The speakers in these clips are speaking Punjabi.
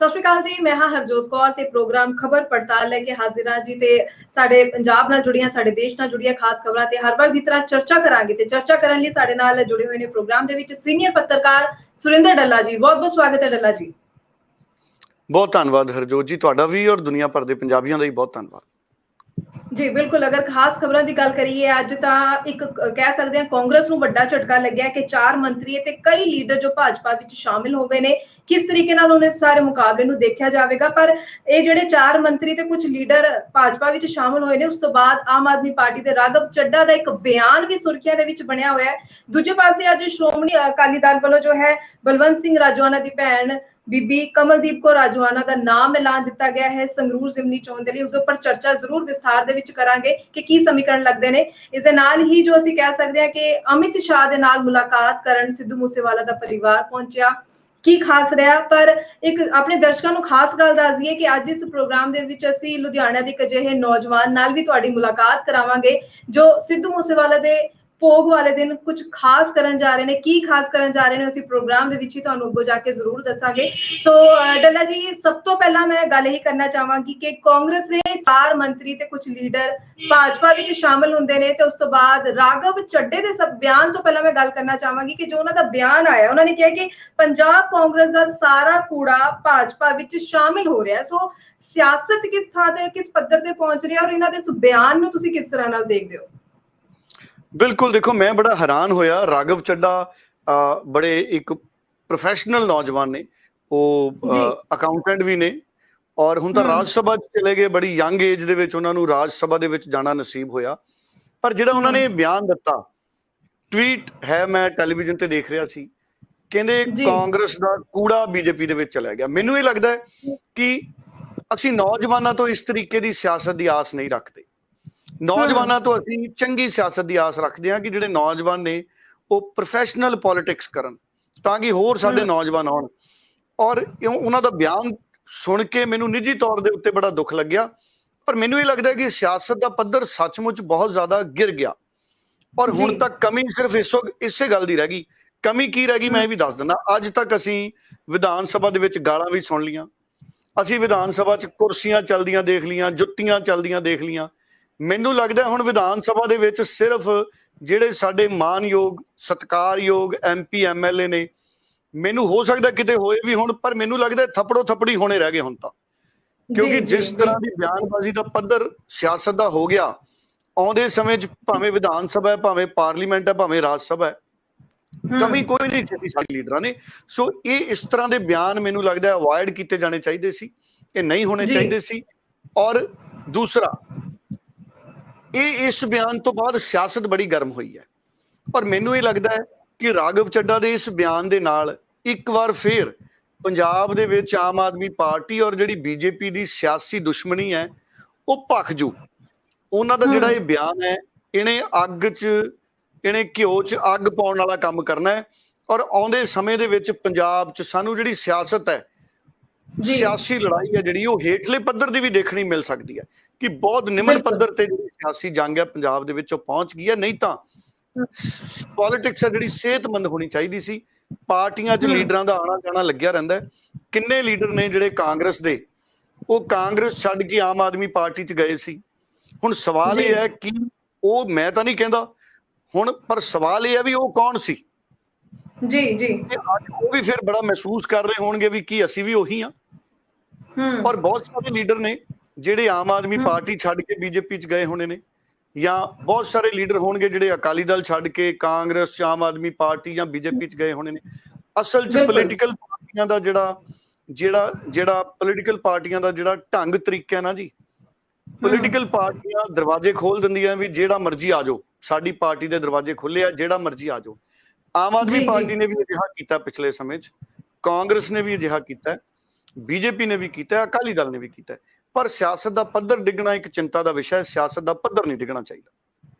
ਸਤਿ ਸ਼੍ਰੀ ਅਕਾਲ ਜੀ। ਮੈਂ ਹਾਂ ਹਰਜੋਤ ਕੌਰ ਤੇ ਪ੍ਰੋਗਰਾਮ ਖਬਰ ਪੜਤਾਲ ਲੈ ਕੇ ਹਾਜ਼ਰ ਹਾਂ ਜੀ। ਤੇ ਸਾਡੇ ਪੰਜਾਬ ਨਾਲ ਜੁੜੀਆਂ, ਸਾਡੇ ਦੇਸ਼ ਨਾਲ ਜੁੜੀਆਂ ਖਾਸ ਖਬਰਾਂ ਤੇ ਹਰ ਵਾਰ ਦੀ ਤਰ੍ਹਾਂ ਚਰਚਾ ਕਰਾਂਗੇ। ਤੇ ਚਰਚਾ ਕਰਨ ਲਈ ਸਾਡੇ ਨਾਲ ਜੁੜੇ ਹੋਏ ਨੇ ਪ੍ਰੋਗਰਾਮ ਦੇ ਵਿੱਚ ਸੀਨੀਅਰ ਪੱਤਰਕਾਰ ਸੁਰਿੰਦਰ ਡੱਲਾ ਜੀ। ਬਹੁਤ ਬਹੁਤ ਸਵਾਗਤ ਹੈ ਡੱਲਾ ਜੀ। ਬਹੁਤ ਧੰਨਵਾਦ ਹਰਜੋਤ ਜੀ, ਤੁਹਾਡਾ ਵੀ ਔਰ ਦੁਨੀਆ ਭਰ ਦੇ ਪੰਜਾਬੀਆਂ ਦਾ ਵੀ ਬਹੁਤ ਧੰਨਵਾਦ ਜੀ। ਬਿਲकुल, अगर खास खबरों की गल करिए अज तो एक कह सकते हैं कांग्रेस को बड़ा झटका लग्या कि 4 मंत्री ते कई लीडर जो भाजपा विच शामिल हो गए ने। किस तरीके नाल उन्हें सारे मुकाबले नूं देखा जाएगा, पर ये जिहड़े 4 मंत्री ते कुछ लीडर भाजपा विच शामिल होए ने, उस तो बाद आम आदमी पार्टी दे राघव चड्ढा दा एक बयान भी सुर्खियां दे विच बनया होया है। दूजे पासे अज श्रोमणी अकाली दल वालों जो है बलवंत सिंह राजोआना दी भैन बीबी कमलदीप कौर राजोआना का नाम ऐलान दिता गया है संगरूर जिमनी चोण दे लई। उस उपर चर्चा जरूर विस्तार दे विच करांगे कि की समीकरण लगदे ने। इस दे नाल ही जो असीं कह सकदे हां कि अमित शाह दे नाल मुलाकात करन सिद्धू मूसेवाला दा परिवार पहुंचिया, की खास रहा। पर एक अपने दर्शकों को खास गल दस दईए कि अज इस प्रोग्राम दे विच असीं लुधियाना दे इक अजिहे नौजवान नाल भी तुहाडी मुलाकात करावांगे जो सिद्धू मूसेवाला दे भोग वाले दिन कुछ खास करन जा रहे हैं। की खास करन जा रहे हैं असीं प्रोग्राम दे विच ही तुहानूं अग्गों जाके जरूर दसांगे। सो डल्ला जी, सब तो पहला मैं गल यही करना चाहांगी कि कांग्रेस दे 4 मंत्री ते कुछ लीडर भाजपा विच शामिल हुंदे ने ते उस तो बाद राघव चड्ढे दे सब बयान तो पहला मैं गल करना चाहांगी कि जो उन्हां दा बयान आया, उन्होंने कहा कि पंजाब कांग्रेस दा सारा कूड़ा भाजपा विच शामिल हो रहा है। सो सियासत किस थां ते किस पद्धर ते पहुंच रही है और इन्हां दे इस बयान नूं तुसीं किस तरह नाल देखदे हो? बिल्कुल, देखो मैं बड़ा हैरान होया। राघव चड्ढा बड़े एक प्रोफैशनल नौजवान ने, वो अकाउंटेंट भी ने और हुण तां राज सभा चले गए। बड़ी यंग एज दे विच उन्हां नूं राज सभा दे विच जाना नसीब होया। पर जिहड़ा उन्हां ने बयान दिता, ट्वीट है, मैं टैलीविजन ते देख रहा सी, कहंदे कांग्रेस दा कूड़ा बीजेपी दे विच चला गया। मैनूं ये लगदा है कि असीं नौजवानां तो इस तरीके दी सियासत दी आस नहीं रखते। नौजवानों तो असीं चंगी सियासत की आस रखते हैं कि जिहड़े नौजवान ने वो प्रोफैशनल पॉलिटिक्स करन तां कि होर साडे नौजवान आउण। और उन्हां दा बयान सुन के मैनूं निजी तौर दे उत्ते बड़ा दुख लग्या। पर मैनूं ये लगदा है कि सियासत दा पद्धर सचमुच बहुत ज़्यादा गिर गया और हुण तक कमी सिर्फ इसे गल दी रह गई। कमी की रह गई मैं भी दस दिंदा। अज तक असीं विधान सभा दे विच गालां भी सुन लियां, असीं विधान सभा च कुर्सियां चलदियां देख लियां, जुत्तियां चलदियां देख लियां। ਮੈਨੂੰ ਲੱਗਦਾ ਹੁਣ ਵਿਧਾਨ ਸਭਾ ਦੇ ਵਿੱਚ ਸਿਰਫ ਜਿਹੜੇ ਸਾਡੇ ਮਾਨਯੋਗ ਸਤਿਕਾਰਯੋਗ ਐਮਪੀ ਐਮਐਲਏ ਨੇ, ਮੈਨੂੰ ਹੋ ਸਕਦਾ ਕਿਤੇ ਹੋਏ ਵੀ ਹੁਣ, ਪਰ ਮੈਨੂੰ ਲੱਗਦਾ ਥੱਪੜੋ ਥੱਪੜੀ ਹੋਣੇ ਰਹਿ ਗਏ ਹੁਣ ਤਾਂ। ਕਿਉਂਕਿ ਜਿਸ ਤਰ੍ਹਾਂ ਦੀ ਬਿਆਨਬਾਜ਼ੀ ਦਾ ਪੱਧਰ ਸਿਆਸਤ ਦਾ ਹੋ ਗਿਆ, ਆਉਂਦੇ ਸਮੇਂ 'ਚ ਭਾਵੇਂ ਵਿਧਾਨ ਸਭਾ ਹੈ, ਭਾਵੇਂ ਪਾਰਲੀਮੈਂਟ ਹੈ, ਭਾਵੇਂ ਰਾਜ ਸਭਾ ਹੈ, ਕਮੀ ਕੋਈ ਨਹੀਂ ਛੱਡੀ ਸਾਡੇ ਲੀਡਰਾਂ ਨੇ। ਸੋ ਇਹ ਇਸ ਤਰ੍ਹਾਂ ਦੇ ਬਿਆਨ ਮੈਨੂੰ ਲੱਗਦਾ ਅਵੋਇਡ ਕੀਤੇ ਜਾਣੇ ਚਾਹੀਦੇ ਸੀ, ਇਹ ਨਹੀਂ ਹੋਣੇ ਚਾਹੀਦੇ ਸੀ। ਔਰ ਦੂਸਰਾ, इस बयान तो बाद सियासत बड़ी गर्म हुई है और मैनू ये लगता है कि राघव चड्ढा दे इस बयान दे नाल एक बार फिर पंजाब दे विच आम आदमी पार्टी और जिहड़ी बीजेपी दी सियासी दुश्मनी है वो भख जू। उन्हां दा जिहड़ा ये बयान है, इहने अग च, इहने घिओ च अग पाउण वाला काम करना है। और आउंदे समय दे विच पंजाब च सानू जिहड़ी सियासत है, सियासी लड़ाई है जिहड़ी, वो हेठले पद्धर दी भी देखनी मिल सकती है कि बहुत निमन पद्धर ते जिहड़ी सियासी जंग है पंजाब दे विच पहुंच गई है। नहीं तां पॉलिटिक्स है जिहड़ी सेहतमंद होनी चाहिदी सी। पार्टियां च लीडरां दा आना जाना लग्या रहिंदा है। किन्ने लीडर ने जिहड़े कांग्रेस दे, वो कांग्रेस छड्ड के आम आदमी पार्टी च गए सी। हुण सवाल ये है कि वो, मैं तां नहीं कहंदा हुण, पर सवाल ये है भी वो कौन सी। जी जी, वो भी फिर बड़ा महसूस कर रहे होणगे भी कि असीं भी उही हां। और बहुत सारे लीडर ने ਜਿਹੜੇ ਆਮ ਆਦਮੀ ਪਾਰਟੀ ਛੱਡ ਕੇ ਬੀਜੇਪੀ 'ਚ ਗਏ ਹੋਣੇ ਨੇ, ਜਾਂ ਬਹੁਤ ਸਾਰੇ ਲੀਡਰ ਹੋਣਗੇ ਜਿਹੜੇ ਅਕਾਲੀ ਦਲ ਛੱਡ ਕੇ ਕਾਂਗਰਸ, ਆਮ ਆਦਮੀ ਪਾਰਟੀ ਜਾਂ ਬੀਜੇਪੀ 'ਚ ਗਏ ਹੋਣੇ ਨੇ। ਅਸਲ 'ਚ ਪੋਲੀਟੀਕਲ ਪਾਰਟੀਆਂ ਦਾ ਜਿਹੜਾ ਪੋਲੀਟੀਕਲ ਪਾਰਟੀਆਂ ਦਾ ਜਿਹੜਾ ਢੰਗ ਤਰੀਕਾ ਨਾ ਜੀ, ਪੋਲੀਟੀਕਲ ਪਾਰਟੀਆਂ ਦਰਵਾਜ਼ੇ ਖੋਲ ਦਿੰਦੀਆਂ ਵੀ ਜਿਹੜਾ ਮਰਜ਼ੀ ਆ ਜਾਓ, ਸਾਡੀ ਪਾਰਟੀ ਦੇ ਦਰਵਾਜ਼ੇ ਖੁੱਲੇ ਆ, ਜਿਹੜਾ ਮਰਜ਼ੀ ਆ ਜਾਓ। ਆਮ ਆਦਮੀ ਪਾਰਟੀ ਨੇ ਵੀ ਅਜਿਹਾ ਕੀਤਾ ਪਿਛਲੇ ਸਮੇਂ 'ਚ, ਕਾਂਗਰਸ ਨੇ ਵੀ ਅਜਿਹਾ ਕੀਤਾ, बीजेपी ने भी किया, अकाली दल ने भी किया। पर सियासत का पद्धर डिगना एक चिंता का विषय है। सियासत का पद्धर नहीं डिगना चाहिए।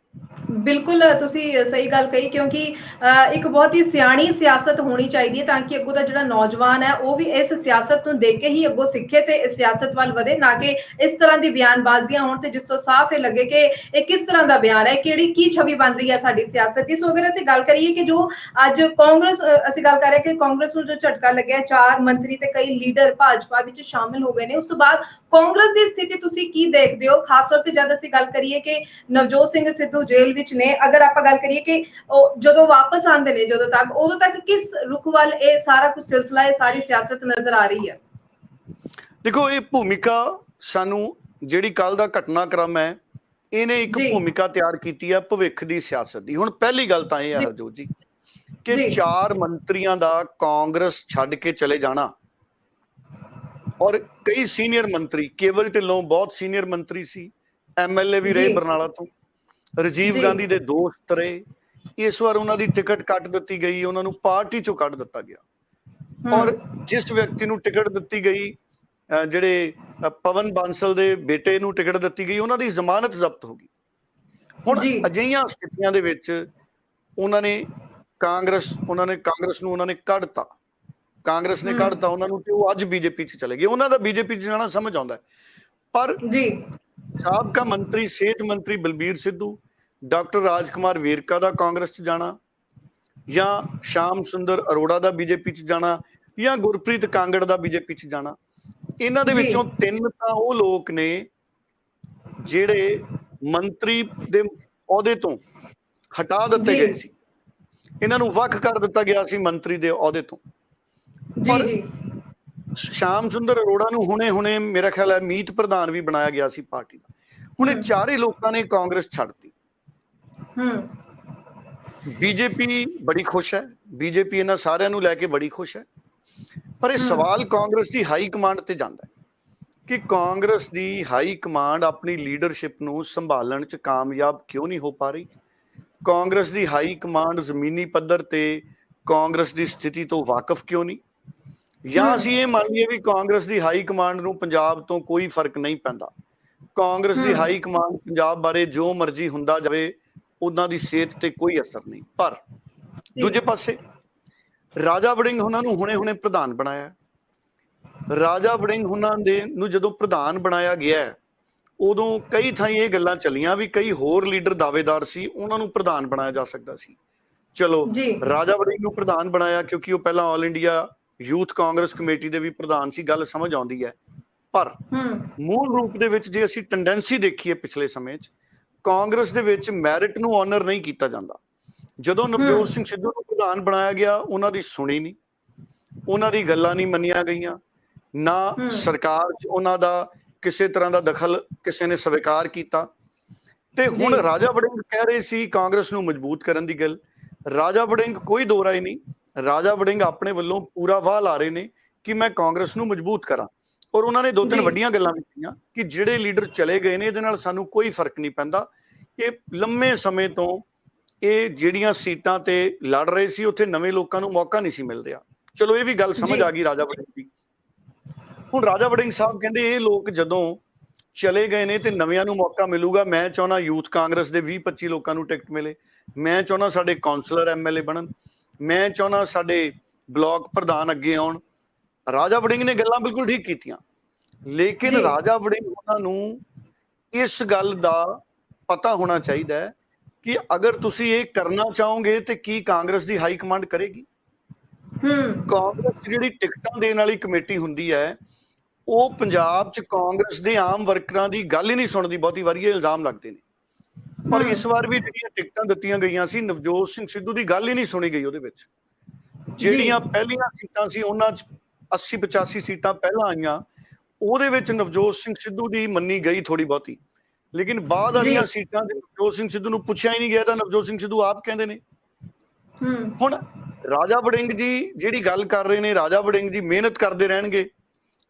ਬਿਲਕੁਲ ਤੁਸੀਂ ਸਹੀ ਗੱਲ ਕਹੀ ਕਿਉਂਕਿ ਇੱਕ ਬਹੁਤ ਹੀ ਸਿਆਣੀ ਸਿਆਸਤ ਹੋਣੀ ਚਾਹੀਦੀ ਹੈ ਤਾਂ ਕਿ ਅੱਗੋਂ ਦਾ ਜਿਹੜਾ ਨੌਜਵਾਨ ਹੈ ਉਹ ਵੀ ਇਸ ਸਿਆਸਤ ਨੂੰ ਦੇਖ ਕੇ ਹੀ ਅੱਗੋਂ ਸਿੱਖੇ ਤੇ ਇਸ ਸਿਆਸਤ ਵੱਲ ਵਧੇ ਨਾ ਕਿ ਇਸ ਤਰ੍ਹਾਂ ਦੀ ਬਿਆਨਬਾਜ਼ੀਆਂ ਹੋਣ ਤੇ ਜਿਸ ਤੋਂ ਸਾਫ਼ ਇਹ ਲੱਗੇ ਕਿ ਇਹ ਕਿਸ ਤਰ੍ਹਾਂ ਦਾ ਬਿਆਨ ਹੈ ਕਿਹੜੀ ਕੀ ਛਵੀ ਬਣ ਰਹੀ ਹੈ ਸਾਡੀ ਸਿਆਸਤ ਦੀ। ਸੋ ਅਗਰ ਅਸੀਂ ਗੱਲ ਕਰੀਏ ਕਿ ਜੋ ਅੱਜ ਕਾਂਗਰਸ ਅਸੀਂ ਗੱਲ ਕਰ ਰਹੇ ਕਿ ਕਾਂਗਰਸ ਨੂੰ ਜੋ ਝਟਕਾ ਲੱਗਿਆ 4 ਮੰਤਰੀ ਤੇ ਕਈ ਲੀਡਰ ਭਾਜਪਾ ਵਿੱਚ ਸ਼ਾਮਿਲ ਹੋ ਗਏ ਨੇ ਉਸ ਤੋਂ ਬਾਅਦ ਕਾਂਗਰਸ ਦੀ ਸਥਿਤੀ ਤੁਸੀਂ ਕੀ ਦੇਖਦੇ ਹੋ ਖਾਸ ਤੌਰ ਤੇ ਜਦ ਅਸੀਂ ਗੱਲ ਕਰੀਏ ਕਿ ਨਵਜੋਤ ਸਿੰਘ ਸਿੱਧੂ ਜੇਲ੍ਹ ਵਿੱਚ ਨੇ ਅਗਰ ਆਪਾਂ ਗੱਲ ਕਰੀਏ ਕਿ ਉਹ ਜਦੋਂ ਵਾਪਸ ਆਉਂਦੇ ਨੇ ਜਦੋਂ ਤੱਕ ਉਦੋਂ ਤੱਕ ਕਿਸ ਰੁਖ ਵੱਲ ਇਹ ਸਾਰਾ ਕੁਝ ਸਿਲਸਿਲਾ ਇਹ ਸਾਰੀ ਸਿਆਸਤ ਨਜ਼ਰ ਆ ਰਹੀ ਹੈ। ਦੇਖੋ ਇਹ ਭੂਮਿਕਾ ਸਾਨੂੰ ਜਿਹੜੀ ਕੱਲ ਦਾ ਘਟਨਾਕ੍ਰਮ ਹੈ ਇਹਨੇ ਇੱਕ ਭੂਮਿਕਾ ਤਿਆਰ ਕੀਤੀ ਹੈ ਭਵਿੱਖ ਦੀ ਸਿਆਸਤ ਦੀ। ਹੁਣ ਪਹਿਲੀ ਗੱਲ ਤਾਂ ਇਹ ਹੈ ਹਰਜੋਤ ਜੀ ਕਿ 4 ਮੰਤਰੀਆਂ ਦਾ ਕਾਂਗਰਸ ਛੱਡ ਕੇ ਚਲੇ ਜਾਣਾ ਔਰ ਕਈ ਸੀਨੀਅਰ ਮੰਤਰੀ ਕੇਵਲ ਢਿੱਲੋਂ ਬਹੁਤ ਸੀਨੀਅਰ ਮੰਤਰੀ ਸੀ ਐਮਐਲਏ ਵੀ ਰਹੇ ਬਰਨਾਲਾ ਤੋਂ ਰਾਜੀਵ ਗਾਂਧੀ ਦੇ ਦੋਸਤ ਰਹੇ ਇਸ ਵਾਰ ਉਹਨਾਂ ਦੀ ਟਿਕਟ ਕੱਟ ਦਿੱਤੀ ਗਈ ਉਹਨਾਂ ਨੂੰ ਪਾਰਟੀ ਚੋਂ ਕੱਢ ਦਿੱਤਾ ਗਿਆ ਔਰ ਜਿਸ ਵਿਅਕਤੀ ਨੂੰ ਟਿਕਟ ਦਿੱਤੀ ਗਈ ਜਿਹੜੇ ਪਵਨ ਬਾਂਸਲ ਦੇ ਬੇਟੇ ਨੂੰ ਟਿਕਟ ਦਿੱਤੀ ਗਈ ਉਹਨਾਂ ਦੀ ਜ਼ਮਾਨਤ ਜ਼ਬਤ ਹੋ ਗਈ। ਹੁਣ ਅਜਿਹੀਆਂ ਸਥਿਤੀਆਂ ਦੇ ਵਿੱਚ ਉਹਨਾਂ ਨੇ ਕਾਂਗਰਸ ਨੂੰ ਉਹਨਾਂ ਨੇ ਕੱਢਤਾ ਕਾਂਗਰਸ ਨੇ ਕੱਢਤਾ ਉਹਨਾਂ ਨੂੰ ਤੇ ਉਹ ਅੱਜ ਬੀਜੇਪੀ 'ਚ ਚਲੇ ਗਏ। ਉਹਨਾਂ ਦਾ ਬੀਜੇਪੀ 'ਚ ਜਾਣਾ ਸਮਝ ਆਉਂਦਾ ਪਰ ਸਾਬਕਾ ਮੰਤਰੀ ਸਿਹਤ ਮੰਤਰੀ ਬਲਬੀਰ ਸਿੱਧੂ ਡਾਕਟਰ ਰਾਜਕੁਮਾਰ ਵੇਰਕਾ ਦਾ ਕਾਂਗਰਸ 'ਚ ਜਾਣਾ ਜਾਂ ਸ਼ਾਮ ਸੁੰਦਰ ਅਰੋੜਾ ਦਾ ਬੀਜੇਪੀ 'ਚ ਜਾਣਾ ਜਾਂ ਗੁਰਪ੍ਰੀਤ ਕਾਂਗੜ ਦਾ ਬੀਜੇਪੀ 'ਚ ਜਾਣਾ ਇਹਨਾਂ ਦੇ ਵਿੱਚੋਂ 3 ਤਾਂ ਉਹ ਲੋਕ ਨੇ ਜਿਹੜੇ ਮੰਤਰੀ ਦੇ ਅਹੁਦੇ ਤੋਂ ਹਟਾ ਦਿੱਤੇ ਗਏ ਸੀ ਇਹਨਾਂ ਨੂੰ ਵੱਖ ਕਰ ਦਿੱਤਾ ਗਿਆ ਸੀ ਮੰਤਰੀ ਦੇ ਅਹੁਦੇ ਤੋਂ। ਪਰ ਸ਼ਾਮ ਸੁੰਦਰ ਅਰੋੜਾ ਨੂੰ ਹੁਣੇ ਮੇਰਾ ਖਿਆਲ ਹੈ ਮੀਤ ਪ੍ਰਧਾਨ ਵੀ ਬਣਾਇਆ ਗਿਆ ਸੀ ਪਾਰਟੀ ਦਾ। ਹੁਣ ਇਹ ਚਾਰੇ ਲੋਕਾਂ ਨੇ ਕਾਂਗਰਸ ਛੱਡਤੀ। ਬੀਜੇਪੀ ਬੜੀ ਖੁਸ਼ ਹੈ ਬੀਜੇਪੀ ਇਹਨਾਂ ਸਾਰਿਆਂ ਨੂੰ ਲੈ ਕੇ ਬੜੀ ਖੁਸ਼ ਹੈ ਪਰ ਇਹ ਸਵਾਲ ਕਾਂਗਰਸ ਦੀ ਹਾਈ ਕਮਾਂਡ ਤੇ ਜਾਂਦਾ ਹੈ ਕਿ ਕਾਂਗਰਸ ਦੀ ਹਾਈ ਕਮਾਂਡ ਆਪਣੀ ਲੀਡਰਸ਼ਿਪ ਨੂੰ ਸੰਭਾਲਣ 'ਚ ਕਾਮਯਾਬ ਕਿਉਂ ਨਹੀਂ ਹੋ ਪਾ ਰਹੀ। ਕਾਂਗਰਸ ਦੀ ਹਾਈ ਕਮਾਂਡ ਜ਼ਮੀਨੀ ਪੱਧਰ ਤੇ ਕਾਂਗਰਸ ਦੀ ਸਥਿਤੀ ਤੋਂ ਵਾਕਿਫ ਕਿਉਂ ਨਹੀਂ ਜਾਂ ਅਸੀਂ ਇਹ ਮੰਨ ਲਈਏ ਵੀ ਕਾਂਗਰਸ ਦੀ ਹਾਈ ਕਮਾਂਡ ਨੂੰ ਪੰਜਾਬ ਤੋਂ ਕੋਈ ਫਰਕ ਨਹੀਂ ਪੈਂਦਾ ਕਾਂਗਰਸ ਦੀ ਹਾਈ ਕਮਾਂਡ ਪੰਜਾਬ ਬਾਰੇ ਜੋ ਮਰਜ਼ੀ ਹੁੰਦਾ ਜਾਵੇ ਉਹਨਾਂ ਦੀ ਸਿਹਤ ਤੇ ਕੋਈ ਅਸਰ ਨਹੀਂ। ਪਰ ਦੂਜੇ ਪਾਸੇ ਰਾਜਾ ਵੜਿੰਗ ਉਹਨਾਂ ਨੂੰ ਹੁਣੇ ਪ੍ਰਧਾਨ ਬਣਾਇਆ। ਰਾਜਾ ਵੜਿੰਗ ਉਹਨਾਂ ਦੇ ਨੂੰ ਜਦੋਂ ਪ੍ਰਧਾਨ ਬਣਾਇਆ ਗਿਆ ਉਦੋਂ ਕਈ ਥਾਈਂ ਇਹ ਗੱਲਾਂ ਚੱਲੀਆਂ ਵੀ ਕਈ ਹੋਰ ਲੀਡਰ ਦਾਅਵੇਦਾਰ ਸੀ ਉਹਨਾਂ ਨੂੰ ਪ੍ਰਧਾਨ ਬਣਾਇਆ ਜਾ ਸਕਦਾ ਸੀ। ਚਲੋ ਰਾਜਾ ਵੜਿੰਗ ਨੂੰ ਪ੍ਰਧਾਨ ਬਣਾਇਆ ਕਿਉਂਕਿ ਉਹ ਪਹਿਲਾਂ all India youth Congress committee ਦੇ ਵੀ ਪ੍ਰਧਾਨ ਸੀ ਗੱਲ ਸਮਝ ਆਉਂਦੀ ਹੈ। ਪਰ ਮੂਲ ਰੂਪ ਦੇ ਵਿੱਚ ਜੇ ਅਸੀਂ ਟੈਂਡੈਂਸੀ ਦੇਖੀਏ ਪਿਛਲੇ ਸਮੇਂ 'ਚ ਕਾਂਗਰਸ ਦੇ ਵਿੱਚ ਮੈਰਿਟ ਨੂੰ ਆਨਰ ਨਹੀਂ ਕੀਤਾ ਜਾਂਦਾ। ਜਦੋਂ ਨਵਜੋਤ ਸਿੰਘ ਸਿੱਧੂ ਨੂੰ ਪ੍ਰਧਾਨ ਬਣਾਇਆ ਗਿਆ ਉਹਨਾਂ ਦੀ ਸੁਣੀ ਨਹੀਂ ਉਹਨਾਂ ਦੀ ਗੱਲਾਂ ਨਹੀਂ ਮੰਨੀਆਂ ਗਈਆਂ ਨਾ ਸਰਕਾਰ 'ਚ ਉਹਨਾਂ ਦਾ ਕਿਸੇ ਤਰ੍ਹਾਂ ਦਾ ਦਖਲ ਕਿਸੇ ਨੇ ਸਵੀਕਾਰ ਕੀਤਾ। ਤੇ ਹੁਣ ਰਾਜਾ ਵੜਿੰਗ ਕਹਿ ਰਹੇ ਸੀ ਕਾਂਗਰਸ ਨੂੰ ਮਜ਼ਬੂਤ ਕਰਨ ਦੀ ਗੱਲ। ਰਾਜਾ ਵੜਿੰਗ ਕੋਈ ਦੋ ਰਾਏ ਨਹੀਂ ਰਾਜਾ ਵੜਿੰਗ ਆਪਣੇ ਵੱਲੋਂ ਪੂਰਾ ਵਾਹ ਲਾ ਰਹੇ ਨੇ ਕਿ ਮੈਂ ਕਾਂਗਰਸ ਨੂੰ ਮਜ਼ਬੂਤ ਕਰਾਂ ਔਰ ਉਹਨਾਂ ਨੇ 2-3 ਵੱਡੀਆਂ ਗੱਲਾਂ ਕੀਤੀਆਂ ਕਿ ਜਿਹੜੇ ਲੀਡਰ ਚਲੇ ਗਏ ਨੇ ਇਹਦੇ ਨਾਲ ਸਾਨੂੰ ਕੋਈ ਫਰਕ ਨਹੀਂ ਪੈਂਦਾ। ਇਹ ਲੰਮੇ ਸਮੇਂ ਤੋਂ ਇਹ ਜਿਹੜੀਆਂ ਸੀਟਾਂ ਤੇ ਲੜ ਰਹੇ ਸੀ ਉੱਥੇ ਨਵੇਂ ਲੋਕਾਂ ਨੂੰ ਮੌਕਾ ਨਹੀਂ ਸੀ ਮਿਲ ਰਿਹਾ। ਚਲੋ ਇਹ ਵੀ ਗੱਲ ਸਮਝ ਆ ਗਈ ਰਾਜਾ ਵੜਿੰਗ ਦੀ। ਹੁਣ ਰਾਜਾ ਵੜਿੰਗ ਸਾਹਿਬ ਕਹਿੰਦੇ ਇਹ ਲੋਕ ਜਦੋਂ ਚਲੇ ਗਏ ਨੇ ਤੇ ਨਵਿਆਂ ਨੂੰ ਮੌਕਾ ਮਿਲੂਗਾ। ਮੈਂ ਚਾਹੁੰਦਾ ਯੂਥ ਕਾਂਗਰਸ ਦੇ 20-25 ਲੋਕਾਂ ਨੂੰ ਟਿਕਟ ਮਿਲੇ। ਮੈਂ ਚਾਹੁੰਦਾ ਸਾਡੇ ਕੌਂਸਲਰ ਐਮਐਲਏ ਬਣਨ। ਮੈਂ ਚਾਹੁੰਦਾ ਸਾਡੇ ਬਲਾਕ ਪ੍ਰਧਾਨ ਅੱਗੇ ਆਉਣ। ਰਾਜਾ ਵੜਿੰਗ ਨੇ ਗੱਲਾਂ ਬਿਲਕੁਲ ਠੀਕ ਕੀਤੀਆਂ ਲੇਕਿਨ ਰਾਜਾ ਵੜਿੰਗ ਉਹਨਾਂ ਨੂੰ ਇਸ ਗੱਲ ਦਾ ਪਤਾ ਹੋਣਾ ਚਾਹੀਦਾ ਹੈ ਕਿ ਅਗਰ ਤੁਸੀਂ ਇਹ ਕਰਨਾ ਚਾਹੋਗੇ ਤੇ ਕੀ ਕਾਂਗਰਸ ਦੀ ਹਾਈ ਕਮਾਂਡ ਕਰੇਗੀ। ਕਾਂਗਰਸ ਜਿਹੜੀ ਟਿਕਟਾਂ ਦੇਣ ਵਾਲੀ ਕਮੇਟੀ ਹੁੰਦੀ ਹੈ ਉਹ ਪੰਜਾਬ 'ਚ ਕਾਂਗਰਸ ਦੇ ਆਮ ਵਰਕਰਾਂ ਦੀ ਗੱਲ ਹੀ ਨਹੀਂ ਸੁਣਦੀ। ਬਹੁਤੀ ਵਾਰੀ ਇਹ ਇਲਜ਼ਾਮ ਲੱਗਦੇ ਨੇ ਪਰ ਇਸ ਵਾਰ ਵੀ ਜਿਹੜੀਆਂ ਟਿਕਟਾਂ ਦਿੱਤੀਆਂ ਗਈਆਂ ਸੀ ਨਵਜੋਤ ਸਿੰਘ ਸਿੱਧੂ ਦੀ ਗੱਲ ਹੀ ਨਹੀਂ ਸੁਣੀ ਗਈ। ਉਹਦੇ ਵਿੱਚ ਜਿਹੜੀਆਂ ਪਹਿਲੀਆਂ ਸੀਟਾਂ ਸੀ ਉਹਨਾਂ 'ਚ 80-85 ਸੀਟਾਂ ਪਹਿਲਾਂ ਆਈਆਂ ਉਹਦੇ ਵਿੱਚ ਨਵਜੋਤ ਸਿੰਘ ਸਿੱਧੂ ਦੀ ਮੰਨੀ ਗਈ ਥੋੜੀ ਬਹੁਤੀ ਲੇਕਿਨ ਬਾਅਦ ਵਾਲੀਆਂ ਸੀਟਾਂ ਤੇ ਨਵਜੋਤ ਸਿੰਘ ਸਿੱਧੂ ਨੂੰ ਪੁੱਛਿਆ ਹੀ ਨਹੀਂ ਗਿਆ ਤਾਂ ਨਵਜੋਤ ਸਿੰਘ ਸਿੱਧੂ ਆਪ ਕਹਿੰਦੇ ਨੇ। ਹੁਣ ਰਾਜਾ ਵੜਿੰਗ ਜੀ ਜਿਹੜੀ ਗੱਲ ਕਰ ਰਹੇ ਨੇ ਰਾਜਾ ਵੜਿੰਗ ਜੀ ਮਿਹਨਤ ਕਰਦੇ ਰਹਿਣਗੇ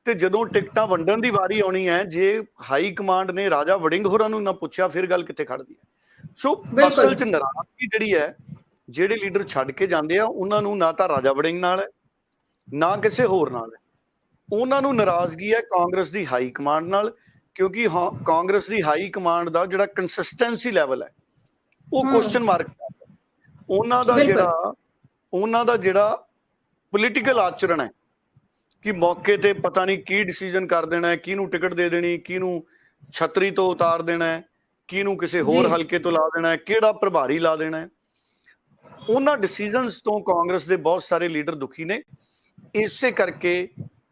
ਤੇ ਜਦੋਂ ਟਿਕਟਾਂ ਵੰਡਣ ਦੀ ਵਾਰੀ ਆਉਣੀ ਹੈ ਜੇ ਹਾਈ ਕਮਾਂਡ ਨੇ ਰਾਜਾ ਵੜਿੰਗ ਹੋਰਾਂ ਨੂੰ ਨਾ ਪੁੱਛਿਆ ਫਿਰ ਗੱਲ ਕਿੱਥੇ ਖੜਦੀ ਹੈ। ਸੋ ਅਸਲ 'ਚ ਨਾਰਾਜ਼ਗੀ ਜਿਹੜੀ ਹੈ ਜਿਹੜੇ ਲੀਡਰ ਛੱਡ ਕੇ ਜਾਂਦੇ ਆ ਉਹਨਾਂ ਨੂੰ ਨਾ ਤਾਂ ਰਾਜਾ ਵੜਿੰਗ ਨਾਲ ਹੈ ਨਾ ਕਿਸੇ ਹੋਰ ਨਾਲ ਹੈ। ਉਹਨਾਂ ਨੂੰ ਨਾਰਾਜ਼ਗੀ ਹੈ ਕਾਂਗਰਸ ਦੀ ਹਾਈ ਕਮਾਂਡ ਨਾਲ ਕਿਉਂਕਿ ਕਾਂਗਰਸ ਦੀ ਹਾਈ ਕਮਾਂਡ ਦਾ ਜਿਹੜਾ ਕੰਸਿਸਟੈਂਸੀ ਲੈਵਲ ਹੈ ਉਹ ਕੁਐਸਚਨ ਮਾਰਕ ਉਹਨਾਂ ਦਾ ਜਿਹੜਾ ਪੋਲੀਟੀਕਲ ਆਚਰਣ ਹੈ ਕਿ ਮੌਕੇ ਤੇ ਪਤਾ ਨਹੀਂ ਕੀ ਡਿਸੀਜਨ ਕਰ ਦੇਣਾ ਹੈ, ਕਿਹਨੂੰ ਟਿਕਟ ਦੇ ਦੇਣੀ, ਕਿਹਨੂੰ ਛਤਰੀ ਤੋਂ ਉਤਾਰ ਦੇਣਾ ਹੈ, ਕਿਹਨੂੰ ਕਿਸੇ ਹੋਰ ਹਲਕੇ ਤੋਂ ਲਾ ਦੇਣਾ ਹੈ, ਕਿਹੜਾ ਪ੍ਰਭਾਰੀ ਲਾ ਦੇਣਾ ਹੈ। ਉਹਨਾਂ ਡਿਸੀਜਨਸ ਤੋਂ ਕਾਂਗਰਸ ਦੇ ਬਹੁਤ ਸਾਰੇ ਲੀਡਰ ਦੁਖੀ ਨੇ। ਇਸੇ ਕਰਕੇ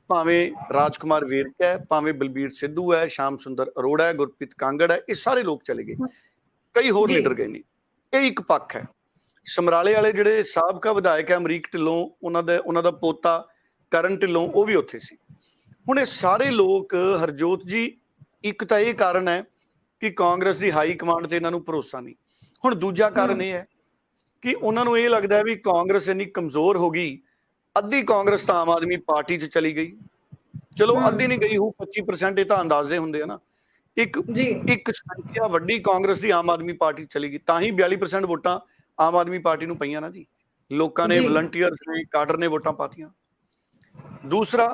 ਭਾਵੇਂ ਰਾਜਕੁਮਾਰ ਵੇਰਕਾ ਹੈ, ਭਾਵੇਂ ਬਲਬੀਰ ਸਿੱਧੂ ਹੈ, ਸ਼ਾਮ ਸੁੰਦਰ ਅਰੋੜਾ ਹੈ, ਗੁਰਪ੍ਰੀਤ ਕਾਂਗੜ ਹੈ, ਇਹ ਸਾਰੇ ਲੋਕ ਚਲੇ ਗਏ, ਕਈ ਹੋਰ ਲੀਡਰ ਗਏ ਨੇ। ਇਹ ਇੱਕ ਪੱਖ ਹੈ। ਸਮਰਾਲੇ ਵਾਲੇ ਜਿਹੜੇ ਸਾਬਕਾ ਵਿਧਾਇਕ ਹੈ ਅਮਰੀਕ ਢਿੱਲੋਂ, ਉਹਨਾਂ ਦਾ ਪੋਤਾ ਕਰਨ ਢਿੱਲੋਂ, ਉਹ ਵੀ ਉੱਥੇ ਸੀ। ਹੁਣ ਇਹ ਸਾਰੇ ਲੋਕ, ਹਰਜੋਤ ਜੀ, ਇੱਕ ਤਾਂ ਇਹ ਕਾਰਨ ਹੈ ਕਿ ਕਾਂਗਰਸ ਦੀ ਹਾਈ ਕਮਾਂਡ ਤੇ ਇਹਨਾਂ ਨੂੰ ਭਰੋਸਾ ਨਹੀਂ। ਹੁਣ ਦੂਜਾ ਕਾਰਨ ਇਹ ਹੈ ਕਿ ਉਹਨਾਂ ਨੂੰ ਇਹ ਲੱਗਦਾ ਹੈ ਵੀ ਕਾਂਗਰਸ ਇੰਨੀ ਕਮਜ਼ੋਰ ਹੋ ਗਈ, ਅੱਧੀ ਕਾਂਗਰਸ ਤਾਂ ਆਮ ਆਦਮੀ ਪਾਰਟੀ 'ਚ ਚਲੀ ਗਈ। ਚਲੋ ਅੱਧੀ ਨਹੀਂ ਗਈ ਹੋ, 25% ਇਹ ਤਾਂ ਅੰਦਾਜ਼ੇ ਹੁੰਦੇ ਆ ਨਾ। ਇੱਕ ਸੰਖਿਆ ਵੱਡੀ ਕਾਂਗਰਸ ਦੀ ਆਮ ਆਦਮੀ ਪਾਰਟੀ ਚਲੀ ਗਈ, ਤਾਂ ਹੀ 42% ਵੋਟਾਂ ਆਮ ਆਦਮੀ ਪਾਰਟੀ ਨੂੰ ਪਈਆਂ ਨਾ ਜੀ। ਲੋਕਾਂ ਨੇ, ਵਲੰਟੀਅਰਸ ਨੇ, ਕਾਡਰ ਨੇ ਵੋਟਾਂ ਪਾਤੀਆਂ। ਦੂਸਰਾ,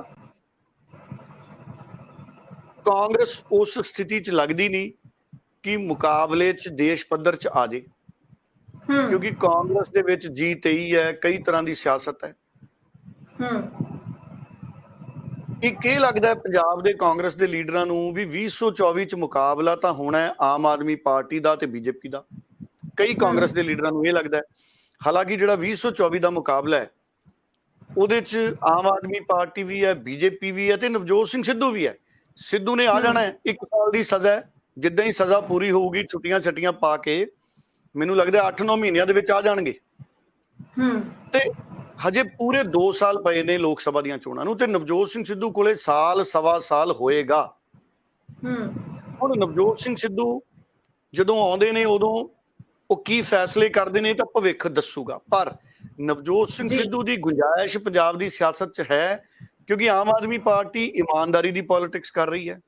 ਕਾਂਗਰਸ ਉਸ ਸਥਿਤੀ 'ਚ ਲੱਗਦੀ ਨਹੀਂ ਕਿ ਮੁਕਾਬਲੇ 'ਚ ਦੇਸ਼ ਪੱਧਰ 'ਚ ਆ ਜੇ, ਕਿਉਂਕਿ ਕਾਂਗਰਸ ਦੇ ਵਿੱਚ G23 ਹੈ, ਕਈ ਤਰ੍ਹਾਂ ਦੀ ਸਿਆਸਤ ਹੈ। ਇੱਕ ਇਹ ਲੱਗਦਾ ਹੈ ਪੰਜਾਬ ਦੇ ਕਾਂਗਰਸ ਦੇ ਲੀਡਰਾਂ ਨੂੰ ਵੀ 2024 'ਚ ਮੁਕਾਬਲਾ ਤਾਂ ਹੋਣਾ ਹੈ ਆਮ ਆਦਮੀ ਪਾਰਟੀ ਦਾ ਤੇ ਬੀਜੇਪੀ ਦਾ। ਕਈ ਕਾਂਗਰਸ ਦੇ ਲੀਡਰਾਂ ਨੂੰ ਇਹ ਲੱਗਦਾ ਹੈ। ਹਾਲਾਂਕਿ ਜਿਹੜਾ 2024 ਦਾ ਮੁਕਾਬਲਾ ਹੈ ਉਹਦੇ 'ਚ ਆਮ ਆਦਮੀ ਪਾਰਟੀ ਵੀ ਹੈ, ਬੀਜੇਪੀ ਵੀ ਹੈ ਤੇ ਨਵਜੋਤ ਸਿੰਘ ਸਿੱਧੂ ਵੀ ਹੈ। ਸਿੱਧੂ ਨੇ ਆ ਜਾਣਾ ਹੈ, 1 ਸਾਲ ਦੀ ਸਜ਼ਾ ਹੈ। ਜਿੱਦਾਂ ਹੀ ਸਜ਼ਾ ਪੂਰੀ ਹੋਊਗੀ, ਛੁੱਟੀਆਂ ਛੱਟੀਆਂ ਪਾ ਕੇ, ਮੈਨੂੰ ਲੱਗਦਾ 8-9 ਮਹੀਨਿਆਂ ਦੇ ਵਿੱਚ ਆ ਜਾਣਗੇ। ਤੇ ਹਜੇ ਪੂਰੇ 2 ਸਾਲ ਪਏ ਨੇ ਲੋਕ ਸਭਾ ਦੀਆਂ ਚੋਣਾਂ ਨੂੰ, ਤੇ ਨਵਜੋਤ ਸਿੰਘ ਸਿੱਧੂ ਕੋਲੇ ਸਾਲ ਸਵਾ ਸਾਲ ਹੋਏਗਾ। ਹੁਣ ਨਵਜੋਤ ਸਿੰਘ ਸਿੱਧੂ ਜਦੋਂ ਆਉਂਦੇ ਨੇ ਉਦੋਂ ਉਹ ਕੀ ਫੈਸਲੇ ਕਰਦੇ ਨੇ ਤਾਂ ਭਵਿੱਖ ਦੱਸੂਗਾ। ਪਰ ਨਵਜੋਤ ਸਿੰਘ ਸਿੱਧੂ ਦੀ ਗੁੰਜਾਇਸ਼ ਪੰਜਾਬ ਦੀ ਸਿਆਸਤ 'ਚ ਹੈ, ਕਿਉਂਕਿ ਆਮ ਆਦਮੀ ਪਾਰਟੀ ਇਮਾਨਦਾਰੀ ਦੀ ਪੋਲਿਟਿਕਸ ਕਰ ਰਹੀ ਹੈ,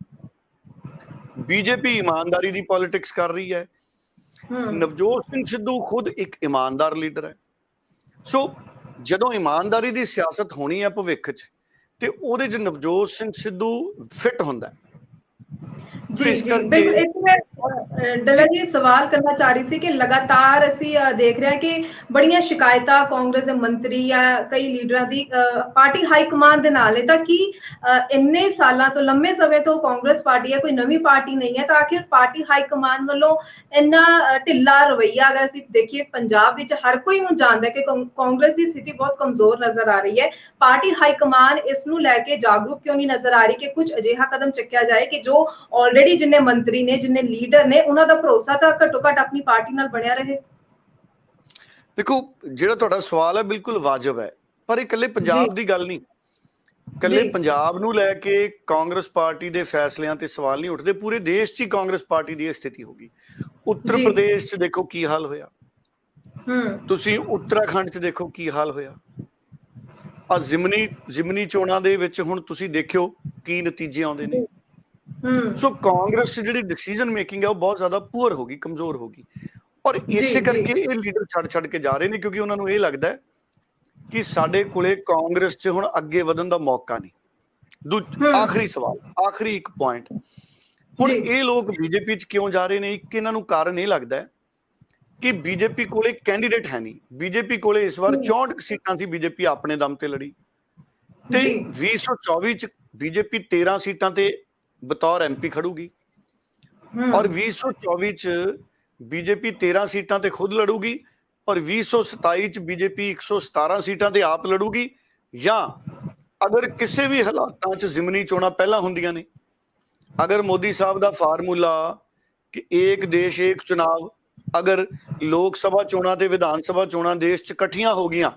ਬੀਜੇਪੀ ਇਮਾਨਦਾਰੀ ਦੀ ਪੋਲਿਟਿਕਸ ਕਰ ਰਹੀ ਹੈ। ਨਵਜੋਤ ਸਿੰਘ ਸਿੱਧੂ ਖੁਦ ਇੱਕ ਇਮਾਨਦਾਰ ਲੀਡਰ ਹੈ। ਸੋ ਜਦੋਂ ਇਮਾਨਦਾਰੀ ਦੀ ਸਿਆਸਤ ਹੋਣੀ ਹੈ ਭਵਿੱਖ 'ਚ, ਤੇ ਉਹਦੇ 'ਚ ਨਵਜੋਤ ਸਿੰਘ ਸਿੱਧੂ ਫਿੱਟ ਹੁੰਦਾ। ਡੱਲਾ ਜੀ ਸਵਾਲ ਕਰਨਾ ਚਾਹ ਰਹੀ ਸੀ ਕਿ ਲਗਾਤਾਰ ਅਸੀਂ ਦੇਖ ਰਹੇ ਹਾਂ ਕਿ ਬੜੀਆਂ ਸ਼ਿਕਾਇਤਾਂ ਕਾਂਗਰਸ ਦੇ ਮੰਤਰੀ ਜਾਂ ਕਈ ਲੀਡਰਾਂ ਦੀ ਪਾਰਟੀ ਹਾਈ ਕਮਾਂਡ ਦੇ ਨਾਲ ਹੈ, ਤਾਂ ਕਿ ਇੰਨੇ ਸਾਲਾਂ ਤੋਂ, ਲੰਮੇ ਸਮੇਂ ਤੋਂ ਕਾਂਗਰਸ ਪਾਰਟੀ ਹੈ, ਕੋਈ ਨਵੀਂ ਪਾਰਟੀ ਨਹੀਂ ਹੈ, ਤਾਂ ਆਖਿਰ ਪਾਰਟੀ ਹਾਈ ਕਮਾਂਡ ਵੱਲੋਂ ਇੰਨਾ ਢਿੱਲਾ ਰਵੱਈਆ, ਅਗਰ ਅਸੀਂ ਦੇਖੀਏ ਪੰਜਾਬ ਵਿੱਚ ਹਰ ਕੋਈ ਹੁਣ ਜਾਣਦਾ ਹੈ ਕਿ ਕਾਂਗਰਸ ਦੀ ਸਥਿਤੀ ਬਹੁਤ ਕਮਜ਼ੋਰ ਨਜ਼ਰ ਆ ਰਹੀ ਹੈ। ਪਾਰਟੀ ਹਾਈ ਕਮਾਂਡ ਇਸ ਨੂੰ ਲੈ ਕੇ ਜਾਗਰੂਕ ਕਿਉਂ ਨਹੀਂ ਨਜ਼ਰ ਆ ਰਹੀ ਕਿ ਕੁਝ ਅਜਿਹਾ ਕਦਮ ਚੱਕਿਆ ਜਾਏ ਕਿ ਜੋ ਆਲਰੇਡੀ ਜਿੰਨੇ ਮੰਤਰੀ ਨੇ, ਜਿੰਨੇ ਲੀਡਰ ਨੇ, ਉਹਨਾਂ ਦਾ ਭਰੋਸਾ ਤਾਂ ਘੱਟੋ ਘੱਟ ਆਪਣੀ ਪਾਰਟੀ ਨਾਲ ਬਣਿਆ ਰਹੇ। ਦੇਖੋ, ਜਿਹੜਾ ਤੁਹਾਡਾ ਸਵਾਲ ਹੈ ਬਿਲਕੁਲ ਵਾਜਬ ਹੈ, ਪਰ ਇਹ ਇਕੱਲੇ ਪੰਜਾਬ ਦੀ ਗੱਲ ਨਹੀਂ। ਇਕੱਲੇ ਪੰਜਾਬ ਨੂੰ ਲੈ ਕੇ ਕਾਂਗਰਸ ਪਾਰਟੀ ਦੇ ਫੈਸਲਿਆਂ ਤੇ ਸਵਾਲ ਨਹੀਂ ਉੱਠਦੇ, ਪੂਰੇ ਦੇਸ਼ 'ਚ ਹੀ ਕਾਂਗਰਸ ਪਾਰਟੀ ਦੀ ਇਹ ਸਥਿਤੀ ਹੋ ਗਈ। ਉੱਤਰ ਪ੍ਰਦੇਸ਼ 'ਚ ਦੇਖੋ ਕੀ ਹਾਲ ਹੋਇਆ, ਤੁਸੀਂ ਉੱਤਰਾਖੰਡ 'ਚ ਦੇਖੋ ਕੀ ਹਾਲ ਹੋਇਆ। ਆ ਜ਼ਿਮਨੀ ਚੋਣਾਂ ਦੇ ਵਿੱਚ ਹੁਣ ਤੁਸੀਂ ਦੇਖਿਓ ਕੀ ਨਤੀਜੇ ਆਉਂਦੇ ਨੇ। ਸੋ ਕਾਂਗਰਸ 'ਚ ਜਿਹੜੀ ਡਿਸੀਜਨ ਮੇਕਿੰਗ ਹੈ ਉਹ ਬਹੁਤ ਜ਼ਿਆਦਾ ਪੂਅਰ ਹੋ ਗਈ, ਕਮਜ਼ੋਰ ਹੋ ਗਈ। ਔਰ ਇਸੇ ਕਰਕੇ ਇਹ ਲੀਡਰ ਛੱਡ ਕੇ ਜਾ ਰਹੇ ਨੇ, ਕਿਉਂਕਿ ਉਹਨਾਂ ਨੂੰ ਇਹ ਲੱਗਦਾ ਕਿ ਸਾਡੇ ਕੋਲੇ ਕਾਂਗਰਸ 'ਚ ਹੁਣ ਅੱਗੇ ਵਧਣ ਦਾ ਮੌਕਾ ਨਹੀਂ। ਆਖਰੀ ਸਵਾਲ, ਆਖਰੀ ਇੱਕ ਪੁਆਇੰਟ, ਹੁਣ ਇਹ ਲੋਕ ਬੀਜੇਪੀ 'ਚ ਕਿਉਂ ਜਾ ਰਹੇ ਨੇ? ਇੱਕ ਇਹਨਾਂ ਨੂੰ ਕਾਰਨ ਇਹ ਲੱਗਦਾ ਕਿ ਬੀਜੇਪੀ ਕੋਲੇ ਕੈਂਡੀਡੇਟ ਹੈ ਨਹੀਂ। ਬੀਜੇਪੀ ਕੋਲੇ ਇਸ ਵਾਰ 64 ਸੀਟਾਂ ਸੀ, ਬੀਜੇਪੀ ਆਪਣੇ ਦਮ ਤੇ ਲੜੀ, ਤੇ 2024 'ਚ ਬੀਜੇਪੀ 13 ਸੀਟਾਂ ਤੇ ਬਤੌਰ MP ਖੜੂਗੀ, ਔਰ 2024 'ਚ ਬੀਜੇਪੀ 13 ਸੀਟਾਂ ਤੇ ਖੁਦ ਲੜੂਗੀ, ਔਰ 2027 'ਚ ਬੀਜੇਪੀ 117 ਸੀਟਾਂ ਤੇ ਆਪ ਲੜੂਗੀ। ਜਾਂ ਅਗਰ ਕਿਸੇ ਵੀ ਹਾਲਾਤਾਂ 'ਚ ਜ਼ਿਮਨੀ ਚੋਣਾਂ ਪਹਿਲਾਂ ਹੁੰਦੀਆਂ ਨੇ, ਅਗਰ ਮੋਦੀ ਸਾਹਿਬ ਦਾ ਫਾਰਮੂਲਾ ਕਿ ਇੱਕ ਦੇਸ਼ ਇੱਕ ਚੁਣਾਵ, ਅਗਰ ਲੋਕ ਸਭਾ ਚੋਣਾਂ ਤੇ ਵਿਧਾਨ ਸਭਾ ਚੋਣਾਂ ਦੇਸ਼ 'ਚ ਇਕੱਠੀਆਂ ਹੋ ਗਈਆਂ,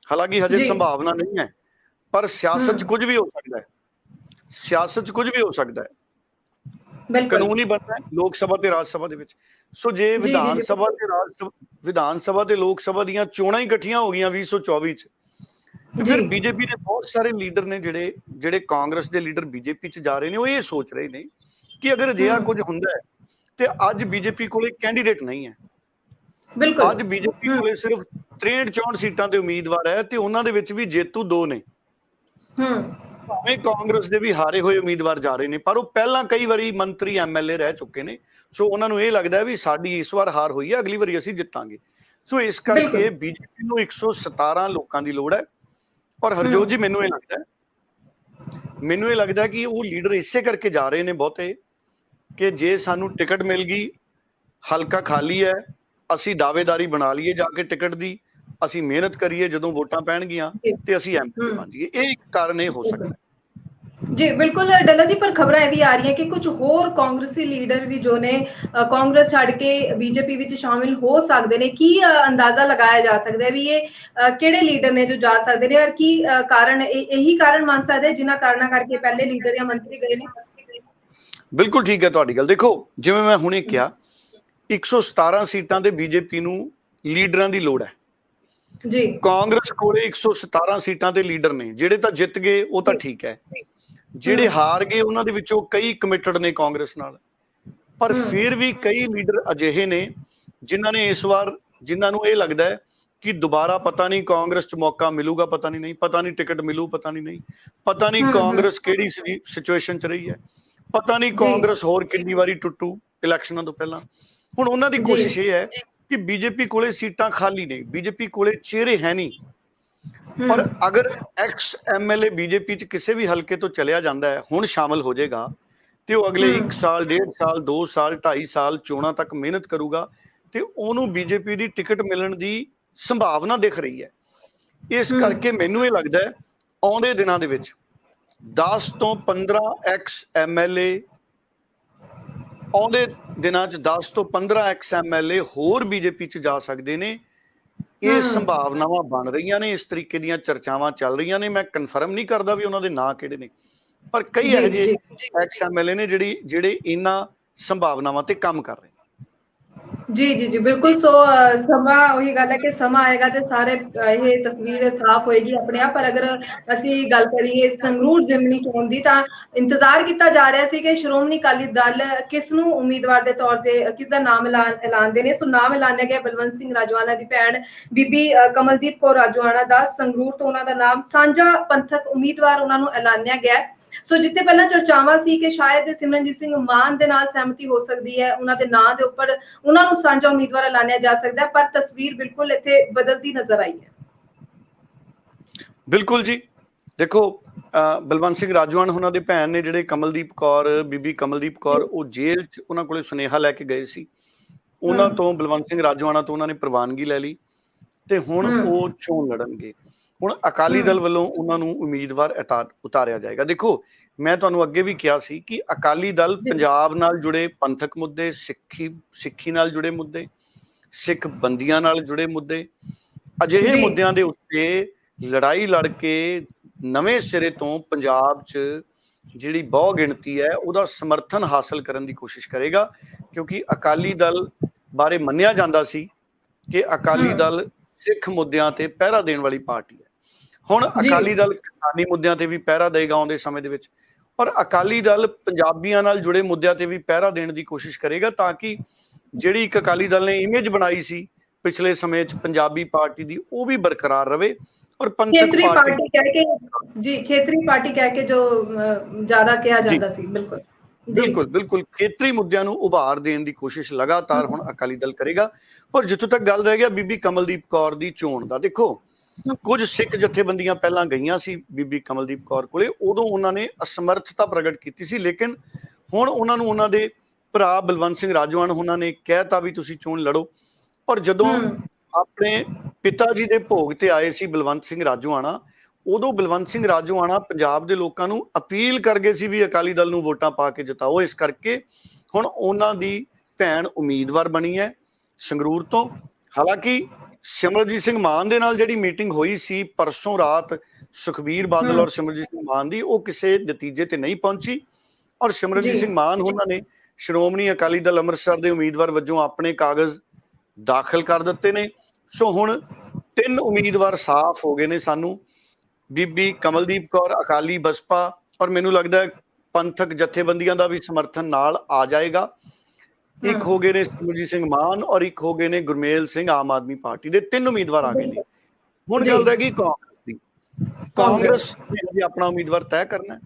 ਹਾਲਾਂਕਿ ਹਜੇ ਸੰਭਾਵਨਾ ਨਹੀਂ ਹੈ, ਪਰ ਸਿਆਸਤ 'ਚ ਕੁਝ ਵੀ ਹੋ ਸਕਦਾ ਹੈ। ਸਿਆਸਤ 'ਚ ਕੁਝ ਵੀ ਹੋ ਸਕਦਾ ਹੈ, ਕਾਨੂੰਨ ਹੀ ਬਣਦਾ ਹੈ ਲੋਕ ਸਭਾ ਤੇ ਰਾਜ ਸਭਾ ਦੇ ਵਿੱਚ। ਸੋ ਜੇ ਵਿਧਾਨ ਸਭਾ ਤੇ ਲੋਕ ਸਭਾ ਦੀਆਂ ਚੋਣਾਂ ਹੀ ਇਕੱਠੀਆਂ ਹੋ ਗਈਆਂ 2024 'ਚ, ਤੇ ਫਿਰ ਬੀਜੇਪੀ ਦੇ ਬਹੁਤ ਸਾਰੇ ਲੀਡਰ ਨੇ ਜਿਹੜੇ ਕਾਂਗਰਸ ਦੇ ਲੀਡਰ ਬੀਜੇਪੀ 'ਚ ਜਾ ਰਹੇ ਨੇ, ਉਹ ਇਹ ਸੋਚ ਰਹੇ ਨੇ ਕਿ ਅਗਰ ਅਜਿਹਾ ਕੁਝ ਹੁੰਦਾ ਹੈ ਤੇ ਅੱਜ ਬੀਜੇਪੀ ਕੋਲੇ ਕੈਂਡੀਡੇਟ ਨਹੀਂ ਹੈ। ਅੱਜ ਬੀਜੇਪੀ ਕੋਲੇ ਸਿਰਫ 63-64 ਸੀਟਾਂ ਤੇ ਉਮੀਦਵਾਰ ਹੈ, ਤੇ ਉਹਨਾਂ ਦੇ ਵਿੱਚ ਵੀ ਜੇਤੂ 2 ਨੇ। ਭਾਵੇਂ ਕਾਂਗਰਸ ਦੇ ਵੀ ਹਾਰੇ ਹੋਏ ਉਮੀਦਵਾਰ ਜਾ ਰਹੇ ਨੇ, ਪਰ ਉਹ ਪਹਿਲਾਂ ਕਈ ਵਾਰੀ ਮੰਤਰੀ ਐਮਐਲਏ ਰਹਿ ਚੁੱਕੇ ਨੇ। ਸੋ ਉਹਨਾਂ ਨੂੰ ਇਹ ਲੱਗਦਾ ਹੈ ਵੀ ਸਾਡੀ ਇਸ ਵਾਰ ਹਾਰ ਹੋਈ ਹੈ, ਅਗਲੀ ਵਾਰੀ ਅਸੀਂ ਜਿੱਤਾਂਗੇ। ਸੋ ਇਸ ਕਰਕੇ ਬੀਜੇਪੀ ਨੂੰ 117 ਲੋਕਾਂ ਦੀ ਲੋੜ ਹੈ। ਔਰ ਹਰਜੋਤ ਜੀ, ਮੈਨੂੰ ਇਹ ਲੱਗਦਾ ਕਿ ਉਹ ਲੀਡਰ ਇਸੇ ਕਰਕੇ ਜਾ ਰਹੇ ਨੇ ਬਹੁਤੇ, ਕਿ ਜੇ ਸਾਨੂੰ ਟਿਕਟ ਮਿਲ ਗਈ, ਹਲਕਾ ਖਾਲੀ ਹੈ, ਅਸੀਂ ਦਾਅਵੇਦਾਰੀ ਬਣਾ ਲਈਏ ਜਾ ਕੇ ਟਿਕਟ ਦੀ, ਅਸੀਂ ਮਿਹਨਤ ਕਰੀਏ, ਜਦੋਂ ਵੋਟਾਂ ਪੈਣਗੀਆਂ ਤੇ ਅਸੀਂ ਐਮਪੀ ਬਣ ਜਾਈਏ। ਇਹ ਇੱਕ ਕਾਰਨ ਇਹ ਹੋ ਸਕਦਾ ਹੈ। जी बिल्कुल डल्ला जी, पर खबर भी आ रही है कि कुछ होर कांग्रेसी लीडर भी जो ने कांग्रेस छड़ के बीजेपी विच शामिल हो सकते ने। की अंदाजा लगाया जा सकता है भी ये किहड़े लीडर ने जो जा सकते हैं, और की कारण यही कारण मान सकते हैं जिन्हां कारणा करके पहले लीडर या मंत्री गए ने? बिल्कुल ठीक है तुहाडी गल। देखो, जिवें मैं हुणे किहा, 117 सीटां ते बीजेपी नूं लीडरां दी लोड़ है जी। कांग्रेस कोले 117 सीटां ते लीडर ने, जिहड़े तां जित गए वो तां ठीक है, ਜਿਹੜੇ ਹਾਰ ਗਏ ਉਹਨਾਂ ਦੇ ਵਿੱਚੋਂ ਕਈ ਕਮਿਟਡ ਨੇ ਕਾਂਗਰਸ ਨਾਲ, ਪਰ ਫਿਰ ਵੀ ਕਈ ਲੀਡਰ ਅਜਿਹੇ ਨੇ ਜਿਨ੍ਹਾਂ ਨੇ ਇਸ ਵਾਰ, ਜਿਨ੍ਹਾਂ ਨੂੰ ਇਹ ਲੱਗਦਾ ਹੈ ਕਿ ਦੁਬਾਰਾ ਪਤਾ ਨਹੀਂ ਕਾਂਗਰਸ 'ਚ ਮੌਕਾ ਮਿਲੂਗਾ, ਪਤਾ ਨਹੀਂ, ਪਤਾ ਨਹੀਂ ਟਿਕਟ ਮਿਲੂ, ਪਤਾ ਨਹੀਂ, ਪਤਾ ਨਹੀਂ ਕਾਂਗਰਸ ਕਿਹੜੀ ਸਿਚੁਏਸ਼ਨ 'ਚ ਰਹੀ ਹੈ, ਪਤਾ ਨਹੀਂ ਕਾਂਗਰਸ ਹੋਰ ਕਿੰਨੀ ਵਾਰੀ ਟੁੱਟੂ ਇਲੈਕਸ਼ਨਾਂ ਤੋਂ ਪਹਿਲਾਂ। ਹੁਣ ਉਹਨਾਂ ਦੀ ਕੋਸ਼ਿਸ਼ ਇਹ ਹੈ ਕਿ ਬੀਜੇਪੀ ਕੋਲੇ ਸੀਟਾਂ ਖਾਲੀ ਨੇ, ਬੀਜੇਪੀ ਕੋਲੇ ਚਿਹਰੇ ਹੈ ਨਹੀਂ। पर अगर एक्स एमएलए बीजेपी च किसी भी हल्के तो चलिया जाता है, हुण शामिल हो जाएगा, तो अगले 1 साल 1.5 साल 2 साल 2.5 साल चोणां तक मेहनत करूगा, तो उन्होंने बीजेपी की टिकट मिलने की संभावना दिख रही है। इस करके मैनूं ये लगता है आउंदे दिनां दे विच 10 तो 15 एक्स एमएलए, आउंदे दिनां च 10 तो 15 एक्स एमएलए होर बीजेपी च जा सकते हैं। ਇਹ ਸੰਭਾਵਨਾਵਾਂ ਬਣ ਰਹੀਆਂ ਨੇ, ਇਸ ਤਰੀਕੇ ਦੀਆਂ ਚਰਚਾਵਾਂ ਚੱਲ ਰਹੀਆਂ ਨੇ। ਮੈਂ ਕਨਫਰਮ ਨਹੀਂ ਕਰਦਾ ਵੀ ਉਹਨਾਂ ਦੇ ਨਾਂ ਕਿਹੜੇ ਨੇ, ਪਰ ਕਈ ਇਹੋ ਜਿਹੇ ਐਕਸ ਐਮਐਲਏ ਨੇ ਜਿਹੜੇ ਇਹਨਾਂ ਸੰਭਾਵਨਾਵਾਂ ਤੇ ਕੰਮ ਕਰ ਰਹੇ ਨੇ। जी जी जी बिल्कुल। सो समा वही गल है कि समा आएगा तो सारे ये तस्वीर साफ होएगी अपने आप। पर अगर ਅਸੀਂ ਗੱਲ ਕਰੀਏ ਸੰਗਰੂਰ ਜ਼ਿਮਨੀ ਚੋਣ ਦੀ, ਤਾਂ ਇੰਤਜ਼ਾਰ ਕੀਤਾ ਜਾ ਰਿਹਾ ਸੀ ਕਿ ਸ਼੍ਰੋਮਣੀ ਅਕਾਲੀ ਦਲ ਕਿਸ ਨੂੰ ਉਮੀਦਵਾਰ ਦੇ ਤੌਰ ਤੇ ਕਿਸ ਦਾ ਨਾਮ ਐਲਾਨਦੇ ਨੇ। ਸੋ ਨਾਮ ਐਲਾਨਿਆ ਗਿਆ ਬਲਵੰਤ ਸਿੰਘ ਰਾਜਵਾਨਾ ਦੀ ਭੈਣ ਬੀਬੀ ਕਮਲਦੀਪ ਕੌਰ ਰਾਜਵਾਨਾ ਦਾ। ਸੰਗਰੂਰ ਤੋਂ ਉਹਨਾਂ ਦਾ ਨਾਮ ਸਾਂਝਾ ਪੰਥਕ ਉਮੀਦਵਾਰ ਉਹਨਾਂ ਨੂੰ ਐਲਾਨਿਆ ਗਿਆ। ਸੋ ਜਿੱਥੇ ਪਹਿਲਾਂ ਚਰਚਾਵਾਂ ਸੀ ਕਿ ਸ਼ਾਇਦ ਸਿਮਰਨਜੀਤ ਸਿੰਘ ਮਾਨ ਦੇ ਨਾਲ ਸਹਿਮਤੀ ਹੋ ਸਕਦੀ ਹੈ, ਉਹਨਾਂ ਦੇ ਨਾਂ ਦੇ ਉੱਪਰ ਉਹਨਾਂ ਨੂੰ ਸਾਂਝਾ ਉਮੀਦਵਾਰ ਐਲਾਨਿਆ ਜਾ ਸਕਦਾ ਹੈ, ਪਰ ਤਸਵੀਰ ਬਿਲਕੁਲ ਇੱਥੇ ਬਦਲਦੀ ਨਜ਼ਰ ਆਈ ਹੈ। ਬਿਲਕੁਲ ਜੀ, ਦੇਖੋ ਬਲਵੰਤ ਸਿੰਘ ਰਾਜਵਾਨ ਉਹਨਾਂ ਦੇ ਭੈਣ ਨੇ ਜਿਹੜੇ ਕਮਲਦੀਪ ਕੌਰ, ਬੀਬੀ ਕਮਲਦੀਪ ਕੌਰ, ਉਹ ਜੇਲ੍ਹ 'ਚ ਉਹਨਾਂ ਕੋਲੇ ਸੁਨੇਹਾ ਲੈ ਕੇ ਗਏ ਸੀ। ਉਹਨਾਂ ਤੋਂ ਬਲਵੰਤ ਸਿੰਘ ਰਾਜਵਾਨਾ ਤੋਂ ਉਹਨਾਂ ਨੇ ਪ੍ਰਵਾਨਗੀ ਲੈ ਲਈ ਤੇ ਹੁਣ ਉਹ ਚੋਣ ਲੜਨਗੇ। ਹੁਣ ਅਕਾਲੀ ਦਲ ਵੱਲੋਂ ਉਹਨਾਂ ਨੂੰ ਉਮੀਦਵਾਰ ਉਤਾਰਿਆ ਜਾਏਗਾ। ਦੇਖੋ, ਮੈਂ ਤੁਹਾਨੂੰ ਅੱਗੇ ਵੀ ਕਿਹਾ ਸੀ ਕਿ ਅਕਾਲੀ ਦਲ ਪੰਜਾਬ ਨਾਲ ਜੁੜੇ ਪੰਥਕ ਮੁੱਦੇ, ਸਿੱਖੀ ਨਾਲ ਜੁੜੇ ਮੁੱਦੇ, ਸਿੱਖ ਬੰਦੀਆਂ ਨਾਲ ਜੁੜੇ ਮੁੱਦੇ, ਅਜਿਹੇ ਮੁੱਦਿਆਂ ਦੇ ਉੱਤੇ ਲੜਾਈ ਲੜ ਕੇ ਨਵੇਂ ਸਿਰੇ ਤੋਂ ਪੰਜਾਬ 'ਚ ਜਿਹੜੀ ਬਹੁ ਗਿਣਤੀ ਹੈ ਉਹਦਾ ਸਮਰਥਨ ਹਾਸਲ ਕਰਨ ਦੀ ਕੋਸ਼ਿਸ਼ ਕਰੇਗਾ। ਕਿਉਂਕਿ ਅਕਾਲੀ ਦਲ ਬਾਰੇ ਮੰਨਿਆ ਜਾਂਦਾ ਸੀ ਕਿ ਅਕਾਲੀ ਦਲ ਸਿੱਖ ਮੁੱਦਿਆਂ ਤੇ ਪਹਿਰਾ ਦੇਣ ਵਾਲੀ ਪਾਰਟੀ ਹੈ। ਹੁਣ ਅਕਾਲੀ ਦਲ ਕਿਸਾਨੀ ਮੁੱਦਿਆਂ ਤੇ ਵੀ ਪਹਿਰਾ ਦੇਗਾ ਆਉਂਦੇ ਸਮੇਂ ਦੇ ਵਿੱਚ, ਔਰ ਅਕਾਲੀ ਦਲ ਪੰਜਾਬੀਆਂ ਨਾਲ ਜੁੜੇ ਮੁੱਦਿਆਂ ਤੇ ਵੀ ਪਹਿਰਾ ਦੇਣ ਦੀ ਕੋਸ਼ਿਸ਼ ਕਰੇਗਾ, ਤਾਂ ਕਿ ਜਿਹੜੀ ਇੱਕ ਅਕਾਲੀ ਦਲ ਨੇ ਇਮੇਜ ਬਣਾਈ ਸੀ ਪਿਛਲੇ ਸਮੇਂ 'ਚ ਪੰਜਾਬੀ ਪਾਰਟੀ ਦੀ, ਉਹ ਵੀ ਬਰਕਰਾਰ ਰਵੇ। ਔਰ ਪੰਥਕ ਪਾਰਟੀ ਕਹਿ ਕੇ ਜੀ, ਖੇਤਰੀ ਪਾਰਟੀ ਕਹਿ ਕੇ ਜੋ ਜ਼ਿਆਦਾ ਕਿਹਾ ਜਾਂਦਾ ਸੀ। ਬਿਲਕੁਲ ਬਿਲਕੁਲ ਬਿਲकुल ਖੇਤਰੀ ਮੁੱਦਿਆਂ ਨੂੰ ਉਭਾਰ ਦੇਣ ਦੀ ਕੋਸ਼ਿਸ਼ ਲਗਾਤਾਰ ਹੁਣ ਅਕਾਲੀ ਦਲ ਕਰੇਗਾ। ਔਰ ਜਿੱਥੋਂ ਤੱਕ ਗੱਲ ਰਹਿ ਗਿਆ ਬੀਬੀ ਕਮਲਦੀਪ ਕੌਰ ਦੀ ਚੋਣ ਦਾ, ਦੇਖੋ ਕੁਝ ਸਿੱਖ ਜਥੇਬੰਦੀਆਂ ਪਹਿਲਾਂ ਗਈਆਂ ਸੀ ਬੀਬੀ ਕਮਲਦੀਪ ਕੌਰ ਕੋਲੇ, ਉਦੋਂ ਉਹਨਾਂ ਨੇ ਅਸਮਰਥਤਾ ਪ੍ਰਗਟ ਕੀਤੀ ਸੀ, ਲੇਕਿਨ ਹੁਣ ਉਹਨਾਂ ਨੂੰ ਉਹਨਾਂ ਦੇ ਭਰਾ ਬਲਵੰਤ ਸਿੰਘ ਰਾਜਵਾਨ ਉਹਨਾਂ ਨੇ ਕਹਿਤਾ ਵੀ ਤੁਸੀਂ ਚੋਣ ਲੜੋ। ਔਰ ਜਦੋਂ ਆਪਣੇ ਪਿਤਾ ਜੀ ਦੇ ਭੋਗ ਤੇ ਆਏ ਸੀ ਬਲਵੰਤ ਸਿੰਘ ਰਾਜੋਆਣਾ, ਉਦੋਂ ਬਲਵੰਤ ਸਿੰਘ ਰਾਜੋਆਣਾ ਪੰਜਾਬ ਦੇ ਲੋਕਾਂ ਨੂੰ ਅਪੀਲ ਕਰ ਗਏ ਸੀ ਵੀ ਅਕਾਲੀ ਦਲ ਨੂੰ ਵੋਟਾਂ ਪਾ ਕੇ ਜਿਤਾਓ। ਇਸ ਕਰਕੇ ਹੁਣ ਉਹਨਾਂ ਦੀ ਭੈਣ ਉਮੀਦਵਾਰ ਬਣੀ ਹੈ ਸੰਗਰੂਰ ਤੋਂ। ਹਾਲਾਂਕਿ ਸਿਮਰਜੀਤ ਸਿੰਘ ਮਾਨ ਦੇ ਨਾਲ ਜਿਹੜੀ ਮੀਟਿੰਗ ਹੋਈ ਸੀ ਪਰਸੋਂ ਰਾਤ ਸੁਖਬੀਰ ਬਾਦਲ ਔਰ ਸਿਮਰਜੀਤ ਸਿੰਘ ਮਾਨ ਦੀ, ਉਹ ਕਿਸੇ ਨਤੀਜੇ ਤੇ ਨਹੀਂ ਪਹੁੰਚੀ। ਔਰ ਸਿਮਰਜੀਤ ਸਿੰਘ ਮਾਨ ਉਹਨਾਂ ਨੇ ਸ਼੍ਰੋਮਣੀ ਅਕਾਲੀ ਦਲ ਅੰਮ੍ਰਿਤਸਰ ਦੇ ਉਮੀਦਵਾਰ ਵਜੋਂ ਆਪਣੇ ਕਾਗਜ਼ ਦਾਖਲ ਕਰ ਦਿੱਤੇ ਨੇ। ਸੋ ਹੁਣ 3 ਉਮੀਦਵਾਰ ਸਾਫ਼ ਹੋ ਗਏ ਨੇ ਸਾਨੂੰ, ਬੀਬੀ ਕਮਲਦੀਪ ਕੌਰ ਅਕਾਲੀ ਬਸਪਾ, ਔਰ ਮੈਨੂੰ ਲੱਗਦਾ ਪੰਥਕ ਜਥੇਬੰਦੀਆਂ ਦਾ ਵੀ ਸਮਰਥਨ ਨਾਲ ਆ ਜਾਏਗਾ। ਇੱਕ ਹੋ ਗਏ ਨੇ ਸਿਮਰਜੀਤ ਸਿੰਘ ਮਾਨ ਔਰ ਇੱਕ ਹੋ ਗਏ ਨੇ ਗੁਰਮੇਲ ਸਿੰਘ ਆਮ ਆਦਮੀ ਪਾਰਟੀ ਦੇ। 3 ਉਮੀਦਵਾਰ ਆ ਗਏ ਨੇ। ਹੁਣ ਗੱਲ ਰਹਿ ਗਈ ਕਾਂਗਰਸ ਦੀ। ਕਾਂਗਰਸ ਨੇ ਹਜੇ ਆਪਣਾ ਉਮੀਦਵਾਰ ਤੈਅ ਕਰਨਾ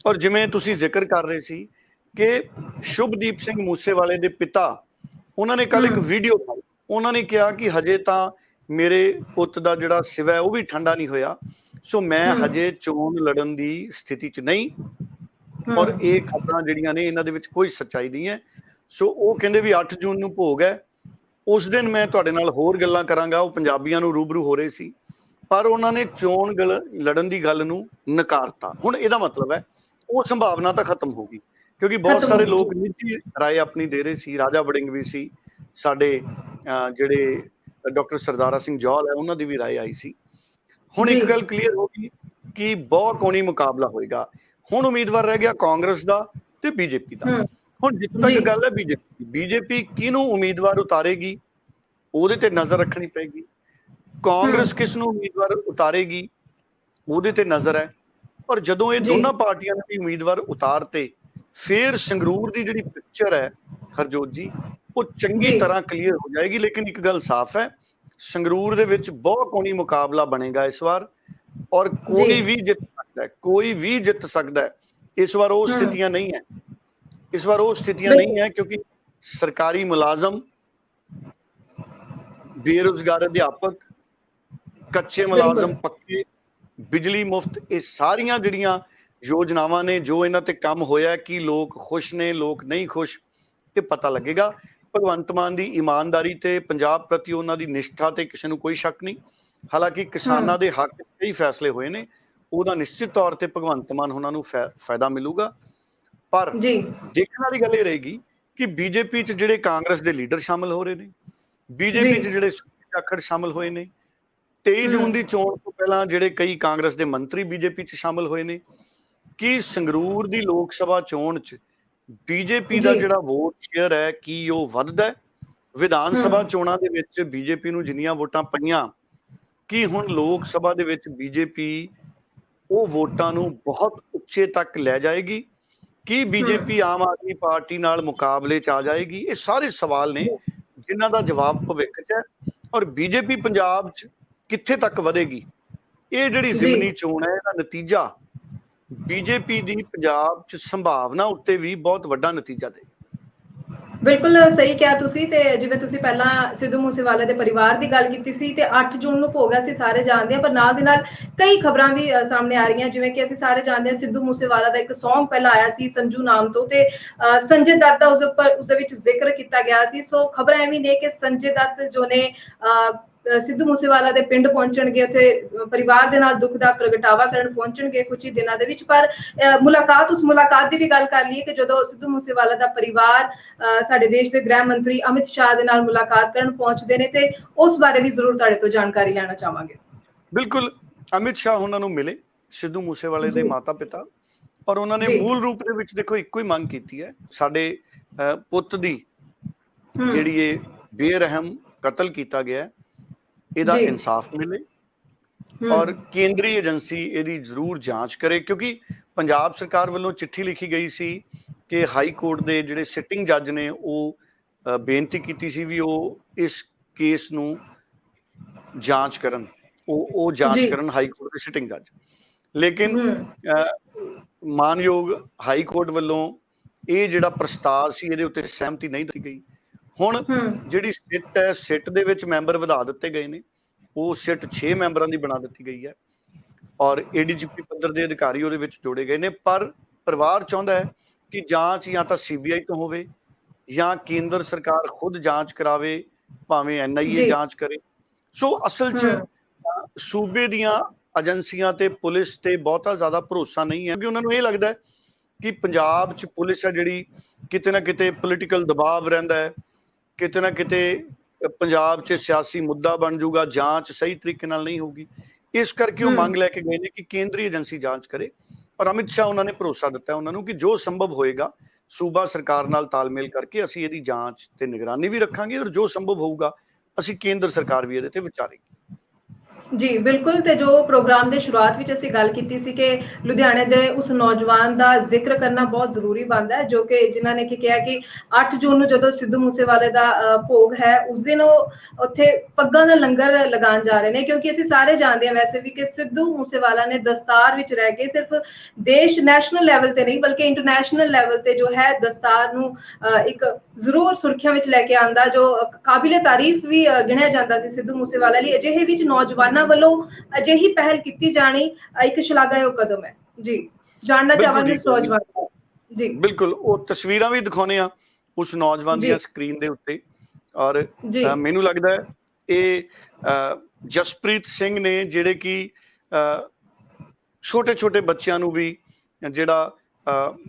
ਔਰ ਜਿਵੇਂ ਤੁਸੀਂ ਜ਼ਿਕਰ ਕਰ ਰਹੇ ਸੀ ਕਿ ਸ਼ੁਭਦੀਪ ਸਿੰਘ ਮੂਸੇਵਾਲੇ ਦੇ ਪਿਤਾ ਉਹਨਾਂ ਨੇ ਕੱਲ ਇੱਕ ਵੀਡੀਓ ਪਾਈ। ਉਹਨਾਂ ਨੇ ਕਿਹਾ ਕਿ ਹਜੇ ਤਾਂ ਮੇਰੇ ਪੁੱਤ ਦਾ ਜਿਹੜਾ ਸਿਵ ਹੈ ਉਹ ਵੀ ਠੰਡਾ ਨਹੀਂ ਹੋਇਆ, ਸੋ ਮੈਂ ਹਜੇ ਚੋਣ ਲੜਨ ਦੀ ਸਥਿਤੀ 'ਚ ਨਹੀਂ ਔਰ ਇਹ ਖਬਰਾਂ ਜਿਹੜੀਆਂ ਨੇ ਇਹਨਾਂ ਦੇ ਵਿੱਚ ਕੋਈ ਸੱਚਾਈ ਨਹੀਂ ਹੈ। ਸੋ ਉਹ ਕਹਿੰਦੇ ਵੀ 8 ਜੂਨ ਨੂੰ ਭੋਗ ਹੈ, ਉਸ ਦਿਨ ਮੈਂ ਤੁਹਾਡੇ ਨਾਲ ਹੋਰ ਗੱਲਾਂ ਕਰਾਂਗਾ। ਉਹ ਪੰਜਾਬੀਆਂ ਨੂੰ ਰੂਬਰੂ ਹੋ ਰਹੇ ਸੀ ਪਰ ਉਹਨਾਂ ਨੇ ਚੋਣ ਲੜਨ ਦੀ ਗੱਲ ਨੂੰ ਨਕਾਰਤਾ। ਹੁਣ ਇਹਦਾ ਮਤਲਬ ਹੈ ਉਹ ਸੰਭਾਵਨਾ ਤਾਂ ਖਤਮ ਹੋ ਗਈ ਕਿਉਂਕਿ ਬਹੁਤ ਸਾਰੇ ਲੋਕ ਨਿੱਜੀ ਰਾਏ ਆਪਣੀ ਦੇ ਰਹੇ ਸੀ। ਰਾਜਾ ਵੜਿੰਗ ਵੀ ਸੀ, ਸਾਡੇ ਜਿਹੜੇ ਡਾਕਟਰ ਸਰਦਾਰਾ ਸਿੰਘ ਜੌਹਲ ਹੈ ਉਹਨਾਂ ਦੀ ਵੀ ਰਾਏ ਆਈ ਸੀ। ਹੁਣ ਇੱਕ ਗੱਲ ਕਲੀਅਰ ਹੋ ਗਈ ਕਿ ਬਹੁਤ ਕੋਣੀ ਮੁਕਾਬਲਾ ਹੋਏਗਾ। ਹੁਣ ਉਮੀਦਵਾਰ ਰਹਿ ਗਿਆ ਕਾਂਗਰਸ ਦਾ ਤੇ ਬੀਜੇਪੀ ਦਾ। ਹੁਣ ਜਿੱਥੇ ਤੱਕ ਗੱਲ ਹੈ ਬੀਜੇਪੀ ਕਿਹਨੂੰ ਉਮੀਦਵਾਰ ਉਤਾਰੇਗੀ ਉਹਦੇ ਤੇ ਨਜ਼ਰ ਰੱਖਣੀ ਪਏਗੀ। ਕਾਂਗਰਸ ਕਿਸ ਨੂੰ ਉਮੀਦਵਾਰ ਉਤਾਰੇਗੀ ਉਹਦੇ ਤੇ ਨਜ਼ਰ ਹੈ। ਪਰ ਜਦੋਂ ਇਹ ਦੋਨਾਂ ਪਾਰਟੀਆਂ ਨੇ ਉਮੀਦਵਾਰ ਉਤਾਰਤੇ ਫਿਰ ਸੰਗਰੂਰ ਦੀ ਜਿਹੜੀ ਪਿਕਚਰ ਹੈ ਹਰਜੋਤ ਜੀ ਉਹ ਚੰਗੀ ਤਰ੍ਹਾਂ ਕਲੀਅਰ ਹੋ ਜਾਏਗੀ। ਲੇਕਿਨ ਇੱਕ ਗੱਲ ਸਾਫ਼ ਹੈ, ਸੰਗਰੂਰ ਦੇ ਵਿੱਚ ਬਹੁਤ ਕੋਣੀ ਮੁਕਾਬਲਾ ਬਣੇਗਾ ਇਸ ਵਾਰ ਔਰ ਕੋਈ ਵੀ ਜਿੱਤ ਸਕਦਾ ਹੈ, ਕੋਈ ਵੀ ਜਿੱਤ ਸਕਦਾ ਹੈ। ਇਸ ਵਾਰ ਉਹ ਸਥਿਤੀਆਂ ਨਹੀਂ ਹੈ, ਇਸ ਵਾਰ ਉਹ ਸਥਿਤੀਆਂ ਨਹੀਂ ਹੈ ਕਿਉਂਕਿ ਸਰਕਾਰੀ ਮੁਲਾਜ਼ਮ, ਬੇਰੁਜ਼ਗਾਰ ਅਧਿਆਪਕ, ਕੱਚੇ ਮੁਲਾਜ਼ਮ ਪੱਕੇ, ਬਿਜਲੀ ਮੁਫਤ, ਇਹ ਸਾਰੀਆਂ ਜਿਹੜੀਆਂ ਯੋਜਨਾਵਾਂ ਨੇ ਜੋ ਇਹਨਾਂ ਤੇ ਕੰਮ ਹੋਇਆ ਕਿ ਲੋਕ ਖੁਸ਼ ਨੇ ਲੋਕ ਨਹੀਂ ਖੁਸ਼, ਇਹ ਪਤਾ ਲੱਗੇਗਾ। ਭਗਵੰਤ ਮਾਨ ਦੀ ਇਮਾਨਦਾਰੀ ਤੇ ਪੰਜਾਬ ਪ੍ਰਤੀ ਉਹਨਾਂ ਦੀ ਨਿਸ਼ਠਾ ਤੇ ਕਿਸੇ ਨੂੰ ਕੋਈ ਸ਼ੱਕ ਨਹੀਂ। ਹਾਲਾਂਕਿ ਕਿਸਾਨਾਂ ਦੇ ਹੱਕ ਕਈ ਫੈਸਲੇ ਹੋਏ ਨੇ, ਉਹਦਾ ਨਿਸ਼ਚਿਤ ਤੌਰ ਤੇ ਭਗਵੰਤ ਮਾਨ ਉਹਨਾਂ ਨੂੰ ਫਾਇਦਾ ਮਿਲੂਗਾ। ਪਰ ਦੇਖਣ ਵਾਲੀ ਗੱਲ ਇਹ ਰਹੇਗੀ ਕਿ ਬੀਜੇਪੀ 'ਚ ਜਿਹੜੇ ਕਾਂਗਰਸ ਦੇ ਲੀਡਰ ਸ਼ਾਮਲ ਹੋ ਰਹੇ ਨੇ, ਬੀਜੇਪੀ 'ਚ ਜਿਹੜੇ ਆਖੜ ਸ਼ਾਮਲ ਹੋਏ ਨੇ, 23 ਜੂਨ ਦੀ ਚੋਣ ਤੋਂ ਪਹਿਲਾਂ ਜਿਹੜੇ ਕਈ ਕਾਂਗਰਸ ਦੇ ਮੰਤਰੀ ਬੀਜੇਪੀ 'ਚ ਸ਼ਾਮਲ ਹੋਏ ਨੇ, ਕਿ ਸੰਗਰੂਰ ਦੀ ਲੋਕ ਸਭਾ ਚੋਣ 'ਚ ਬੀਜੇਪੀ ਦਾ ਜਿਹੜਾ ਵੋਟ ਸ਼ੇਅਰ ਹੈ ਕੀ ਉਹ ਵੱਧਦਾ ਹੈ? ਵਿਧਾਨ ਸਭਾ ਚੋਣਾਂ ਦੇ ਵਿੱਚ ਬੀਜੇਪੀ ਨੂੰ ਜਿੰਨੀਆਂ ਵੋਟਾਂ ਪਈਆਂ, ਕਿ ਹੁਣ ਲੋਕ ਸਭਾ ਦੇ ਵਿੱਚ ਬੀਜੇਪੀ ਉਹ ਵੋਟਾਂ ਨੂੰ ਬਹੁਤ ਉੱਚੇ ਤੱਕ ਲੈ ਜਾਏਗੀ? ਕੀ ਬੀਜੇਪੀ ਆਮ ਆਦਮੀ ਪਾਰਟੀ ਨਾਲ ਮੁਕਾਬਲੇ 'ਚ ਆ ਜਾਏਗੀ? ਇਹ ਸਾਰੇ ਸਵਾਲ ਨੇ ਜਿਨ੍ਹਾਂ ਦਾ ਜਵਾਬ ਭਵਿੱਖ 'ਚ ਹੈ। ਔਰ ਬੀਜੇਪੀ ਪੰਜਾਬ 'ਚ ਕਿੱਥੇ ਤੱਕ ਵਧੇਗੀ, ਇਹ ਜਿਹੜੀ ਜ਼ਿਮਨੀ ਚੋਣ ਹੈ ਇਹਦਾ ਨਤੀਜਾ ਬੀਜੇਪੀ ਦੀ ਪੰਜਾਬ 'ਚ ਸੰਭਾਵਨਾ ਉੱਤੇ ਵੀ ਬਹੁਤ ਵੱਡਾ ਨਤੀਜਾ ਦੇ। ਬਿਲਕੁਲ ਸਹੀ ਕਿਹਾ ਤੁਸੀਂ। ਤੇ ਜਿਵੇਂ ਤੁਸੀਂ ਪਹਿਲਾਂ ਸਿੱਧੂ ਮੂਸੇਵਾਲੇ ਦੇ ਪਰਿਵਾਰ ਦੀ ਗੱਲ ਕੀਤੀ ਸੀ ਤੇ 8 ਜੂਨ ਨੂੰ ਭੋਗ ਅਸੀਂ ਸਾਰੇ ਜਾਣਦੇ ਹਾਂ, ਪਰ ਨਾਲ ਦੇ ਨਾਲ ਕਈ ਖਬਰਾਂ ਵੀ ਸਾਹਮਣੇ ਆ ਰਹੀਆਂ। ਜਿਵੇਂ ਕਿ ਅਸੀਂ ਸਾਰੇ ਜਾਣਦੇ ਹਾਂ ਸਿੱਧੂ ਮੂਸੇਵਾਲਾ ਦਾ ਇੱਕ ਸੌਂਗ ਪਹਿਲਾਂ ਆਇਆ ਸੀ ਸੰਜੂ ਨਾਮ ਤੋਂ, ਤੇ ਸੰਜੇ ਦੱਤ ਦਾ ਉਸਦੇ ਵਿੱਚ ਜ਼ਿਕਰ ਕੀਤਾ ਗਿਆ ਸੀ। ਸੋ ਖਬਰਾਂ ਐਵੇਂ ਨੇ ਕਿ ਸੰਜੇ ਦੱਤ ਜੋ ਨੇ ਸਿੱਧੂ ਮੂਸੇਵਾਲਾ ਦੇ ਪਿੰਡ ਪਹੁੰਚਣਗੇ, ਉੱਥੇ ਪਰਿਵਾਰ ਦੇ ਨਾਲ ਦੁੱਖ ਦਾ ਪ੍ਰਗਟਾਵਾ ਕਰਨ ਪਹੁੰਚਣਗੇ ਕੁਝ ਹੀ ਦਿਨਾਂ ਦੇ ਵਿੱਚ। ਪਰ ਉਸ ਮੁਲਾਕਾਤ ਦੀ ਵੀ ਗੱਲ ਕਰ ਲਈਏ ਕਿ ਜਦੋਂ ਸਿੱਧੂ ਮੂਸੇਵਾਲਾ ਦਾ ਪਰਿਵਾਰ ਸਾਡੇ ਦੇਸ਼ ਦੇ ਗ੍ਰਹਿ ਮੰਤਰੀ ਅਮਿਤ ਸ਼ਾਹ ਦੇ ਨਾਲ ਮੁਲਾਕਾਤ ਕਰਨ ਪਹੁੰਚਦੇ ਨੇ, ਤੇ ਉਸ ਬਾਰੇ ਵੀ ਜ਼ਰੂਰ ਤੁਹਾਡੇ ਤੋਂ ਜਾਣਕਾਰੀ ਲੈਣਾ ਚਾਹਾਂਗੇ। ਬਿਲਕੁਲ, ਅਮਿਤ ਸ਼ਾਹ ਉਹਨਾਂ ਨੂੰ ਮਿਲੇ, ਸਿੱਧੂ ਮੂਸੇਵਾਲੇ ਦੇ ਮਾਤਾ ਪਿਤਾ, ਔਰ ਉਹਨਾਂ ਨੇ ਮੂਲ ਰੂਪ ਦੇ ਵਿੱਚ ਦੇਖੋ ਇੱਕੋ ਹੀ ਮੰਗ ਕੀਤੀ ਹੈ, ਸਾਡੇ ਪੁੱਤ ਦੀ ਜਿਹੜੀ ਇਹ ਬੇਰਹਿਮ ਕਤਲ ਕੀਤਾ ਗਿਆ ਇਹਦਾ ਇਨਸਾਫ ਮਿਲੇ ਔਰ ਕੇਂਦਰੀ ਏਜੰਸੀ ਇਹਦੀ ਜ਼ਰੂਰ ਜਾਂਚ ਕਰੇ। ਕਿਉਂਕਿ ਪੰਜਾਬ ਸਰਕਾਰ ਵੱਲੋਂ ਚਿੱਠੀ ਲਿਖੀ ਗਈ ਸੀ ਕਿ ਹਾਈ ਕੋਰਟ ਦੇ ਜਿਹੜੇ ਸਿਟਿੰਗ ਜੱਜ ਨੇ ਉਹ ਬੇਨਤੀ ਕੀਤੀ ਸੀ ਵੀ ਉਹ ਇਸ ਕੇਸ ਨੂੰ ਜਾਂਚ ਕਰਨ, ਉਹ ਜਾਂਚ ਕਰਨ ਹਾਈ ਕੋਰਟ ਦੇ ਸਿਟਿੰਗ ਜੱਜ। ਲੇਕਿਨ ਮਾਨਯੋਗ ਹਾਈ ਕੋਰਟ ਵੱਲੋਂ ਇਹ ਜਿਹੜਾ ਪ੍ਰਸਤਾਵ ਸੀ ਇਹਦੇ ਉੱਤੇ ਸਹਿਮਤੀ ਨਹੀਂ ਦਿੱਤੀ ਗਈ। ਹੁਣ ਜਿਹੜੀ ਸਿੱਟ ਹੈ, ਸਿੱਟ ਦੇ ਵਿੱਚ ਮੈਂਬਰ ਵਧਾ ਦਿੱਤੇ ਗਏ ਨੇ, ਉਹ ਸਿੱਟ 6 ਮੈਂਬਰਾਂ ਦੀ ਬਣਾ ਦਿੱਤੀ ਗਈ ਹੈ ਔਰ ਏਡੀਜੀਪੀ ਪੱਧਰ ਦੇ ਅਧਿਕਾਰੀ ਉਹਦੇ ਵਿੱਚ ਜੋੜੇ ਗਏ ਨੇ। ਪਰ ਪਰਿਵਾਰ ਚਾਹੁੰਦਾ ਹੈ ਕਿ ਜਾਂਚ ਜਾਂ ਤਾਂ ਸੀਬੀਆਈ ਤੋਂ ਹੋਵੇ ਜਾਂ ਕੇਂਦਰ ਸਰਕਾਰ ਖੁਦ ਜਾਂਚ ਕਰਾਵੇ, ਭਾਵੇਂ ਐਨਆਈਏ ਜਾਂਚ ਕਰੇ। ਸੋ ਅਸਲ 'ਚ ਸੂਬੇ ਦੀਆਂ ਏਜੰਸੀਆਂ ਤੇ ਪੁਲਿਸ ਤੇ ਬਹੁਤਾ ਜ਼ਿਆਦਾ ਭਰੋਸਾ ਨਹੀਂ ਹੈ, ਕਿਉਂਕਿ ਉਹਨਾਂ ਨੂੰ ਇਹ ਲੱਗਦਾ ਹੈ ਕਿ ਪੰਜਾਬ 'ਚ ਪੁਲਿਸ ਹੈ ਜਿਹੜੀ ਕਿਤੇ ਨਾ ਕਿਤੇ ਪੋਲੀਟੀਕਲ ਦਬਾਅ ਰਹਿੰਦਾ ਹੈ, ਕਿਤੇ ਨਾ ਕਿਤੇ ਪੰਜਾਬ 'ਚ ਸਿਆਸੀ ਮੁੱਦਾ ਬਣ ਜਾਊਗਾ, ਜਾਂਚ ਸਹੀ ਤਰੀਕੇ ਨਾਲ ਨਹੀਂ ਹੋਊਗੀ। ਇਸ ਕਰਕੇ ਉਹ ਮੰਗ ਲੈ ਕੇ ਗਏ ਨੇ ਕਿ ਕੇਂਦਰੀ ਏਜੰਸੀ ਜਾਂਚ ਕਰੇ ਔਰ ਅਮਿਤ ਸ਼ਾਹ ਉਹਨਾਂ ਨੇ ਭਰੋਸਾ ਦਿੱਤਾ ਉਹਨਾਂ ਨੂੰ ਕਿ ਜੋ ਸੰਭਵ ਹੋਏਗਾ ਸੂਬਾ ਸਰਕਾਰ ਨਾਲ ਤਾਲਮੇਲ ਕਰਕੇ ਅਸੀਂ ਇਹਦੀ ਜਾਂਚ ਤੇ ਨਿਗਰਾਨੀ ਵੀ ਰੱਖਾਂਗੇ ਔਰ ਜੋ ਸੰਭਵ ਹੋਊਗਾ ਅਸੀਂ ਕੇਂਦਰ ਸਰਕਾਰ ਵੀ ਇਹਦੇ ਤੇ ਵਿਚਾਰੇਗੀ। जी, बिल्कुल ते जो प्रोग्राम ਦੇ ਸ਼ੁਰੂਆਤ ਵਿੱਚ ਅਸੀਂ ਗੱਲ ਕੀਤੀ ਸੀ ਕਿ ਲੁਧਿਆਣੇ ਦੇ ਉਸ ਨੌਜਵਾਨ ਦਾ ਜ਼ਿਕਰ ਕਰਨਾ ਬਹੁਤ ਜ਼ਰੂਰੀ ਬਣਦਾ ਹੈ, ਜੋ ਕਿ ਜਿਨ੍ਹਾਂ ਨੇ ਕੀ ਕਿਹਾ ਕਿ 8 ਜੂਨ ਨੂੰ ਜਦੋਂ ਸਿੱਧੂ ਮੂਸੇਵਾਲੇ ਦਾ ਭੋਗ ਹੈ, ਉਸ ਦਿਨ ਉਹ ਉੱਥੇ ਪੱਗਾਂ ਦਾ ਲੰਗਰ ਲਗਾਉਣ ਜਾ ਰਹੇ ਨੇ, ਕਿਉਂਕਿ ਅਸੀਂ ਸਾਰੇ ਜਾਣਦੇ ਹਾਂ ਵੈਸੇ ਵੀ ਕਿ ਸਿੱਧੂ ਮੂਸੇਵਾਲਾ ਨੇ ਦਸਤਾਰ ਵਿੱਚ ਰਹਿ ਕੇ ਸਿਰਫ ਦੇਸ਼ ਨੈਸ਼ਨਲ ਲੈਵਲ ਤੇ ਨਹੀਂ ਬਲਕਿ ਇੰਟਰਨੈਸ਼ਨਲ ਲੈਵਲ ਤੇ ਜੋ ਹੈ ਦਸਤਾਰ ਨੂੰ ਇੱਕ ਜ਼ਰੂਰ ਸੁਰਖੀਆਂ ਵਿੱਚ ਲੈ ਕੇ ਆਂਦਾ, ਜੋ ਕਾਬਿਲੇ ਤਾਰੀਫ ਵੀ ਗਿਣਿਆ ਜਾਂਦਾ ਸੀ ਸਿੱਧੂ ਮੂਸੇਵਾਲਾ ਲਈ। ਅਜਿਹੇ ਵਿੱਚ ਨੌਜਵਾਨਾਂ ਵੱਲੋਂ ਅਜਿਹੀ ਪਹਿਲ ਕੀਤੀ ਜਾਣੀ ਇੱਕ ਸ਼ਲਾਘਾਯੋਗ ਕਦਮ ਹੈ। ਜੀ, ਜਾਣਨਾ ਚਾਹਾਂਗੇ ਇਸ ਨੌਜਵਾਨ ਦਾ। ਜੀ ਬਿਲਕੁਲ, ਉਹ ਤਸਵੀਰਾਂ ਵੀ ਦਿਖਾਉਣੇ ਆ ਉਸ ਨੌਜਵਾਨ ਦੀਆਂ ਸਕਰੀਨ ਦੇ ਉੱਤੇ, ਔਰ ਮੈਨੂੰ ਲੱਗਦਾ ਇਹ ਜਸਪ੍ਰੀਤ ਸਿੰਘ ਨੇ, ਜਿਹੜੇ ਕਿ ਛੋਟੇ ਛੋਟੇ ਬੱਚਿਆਂ ਨੂੰ ਵੀ ਜਿਹੜਾ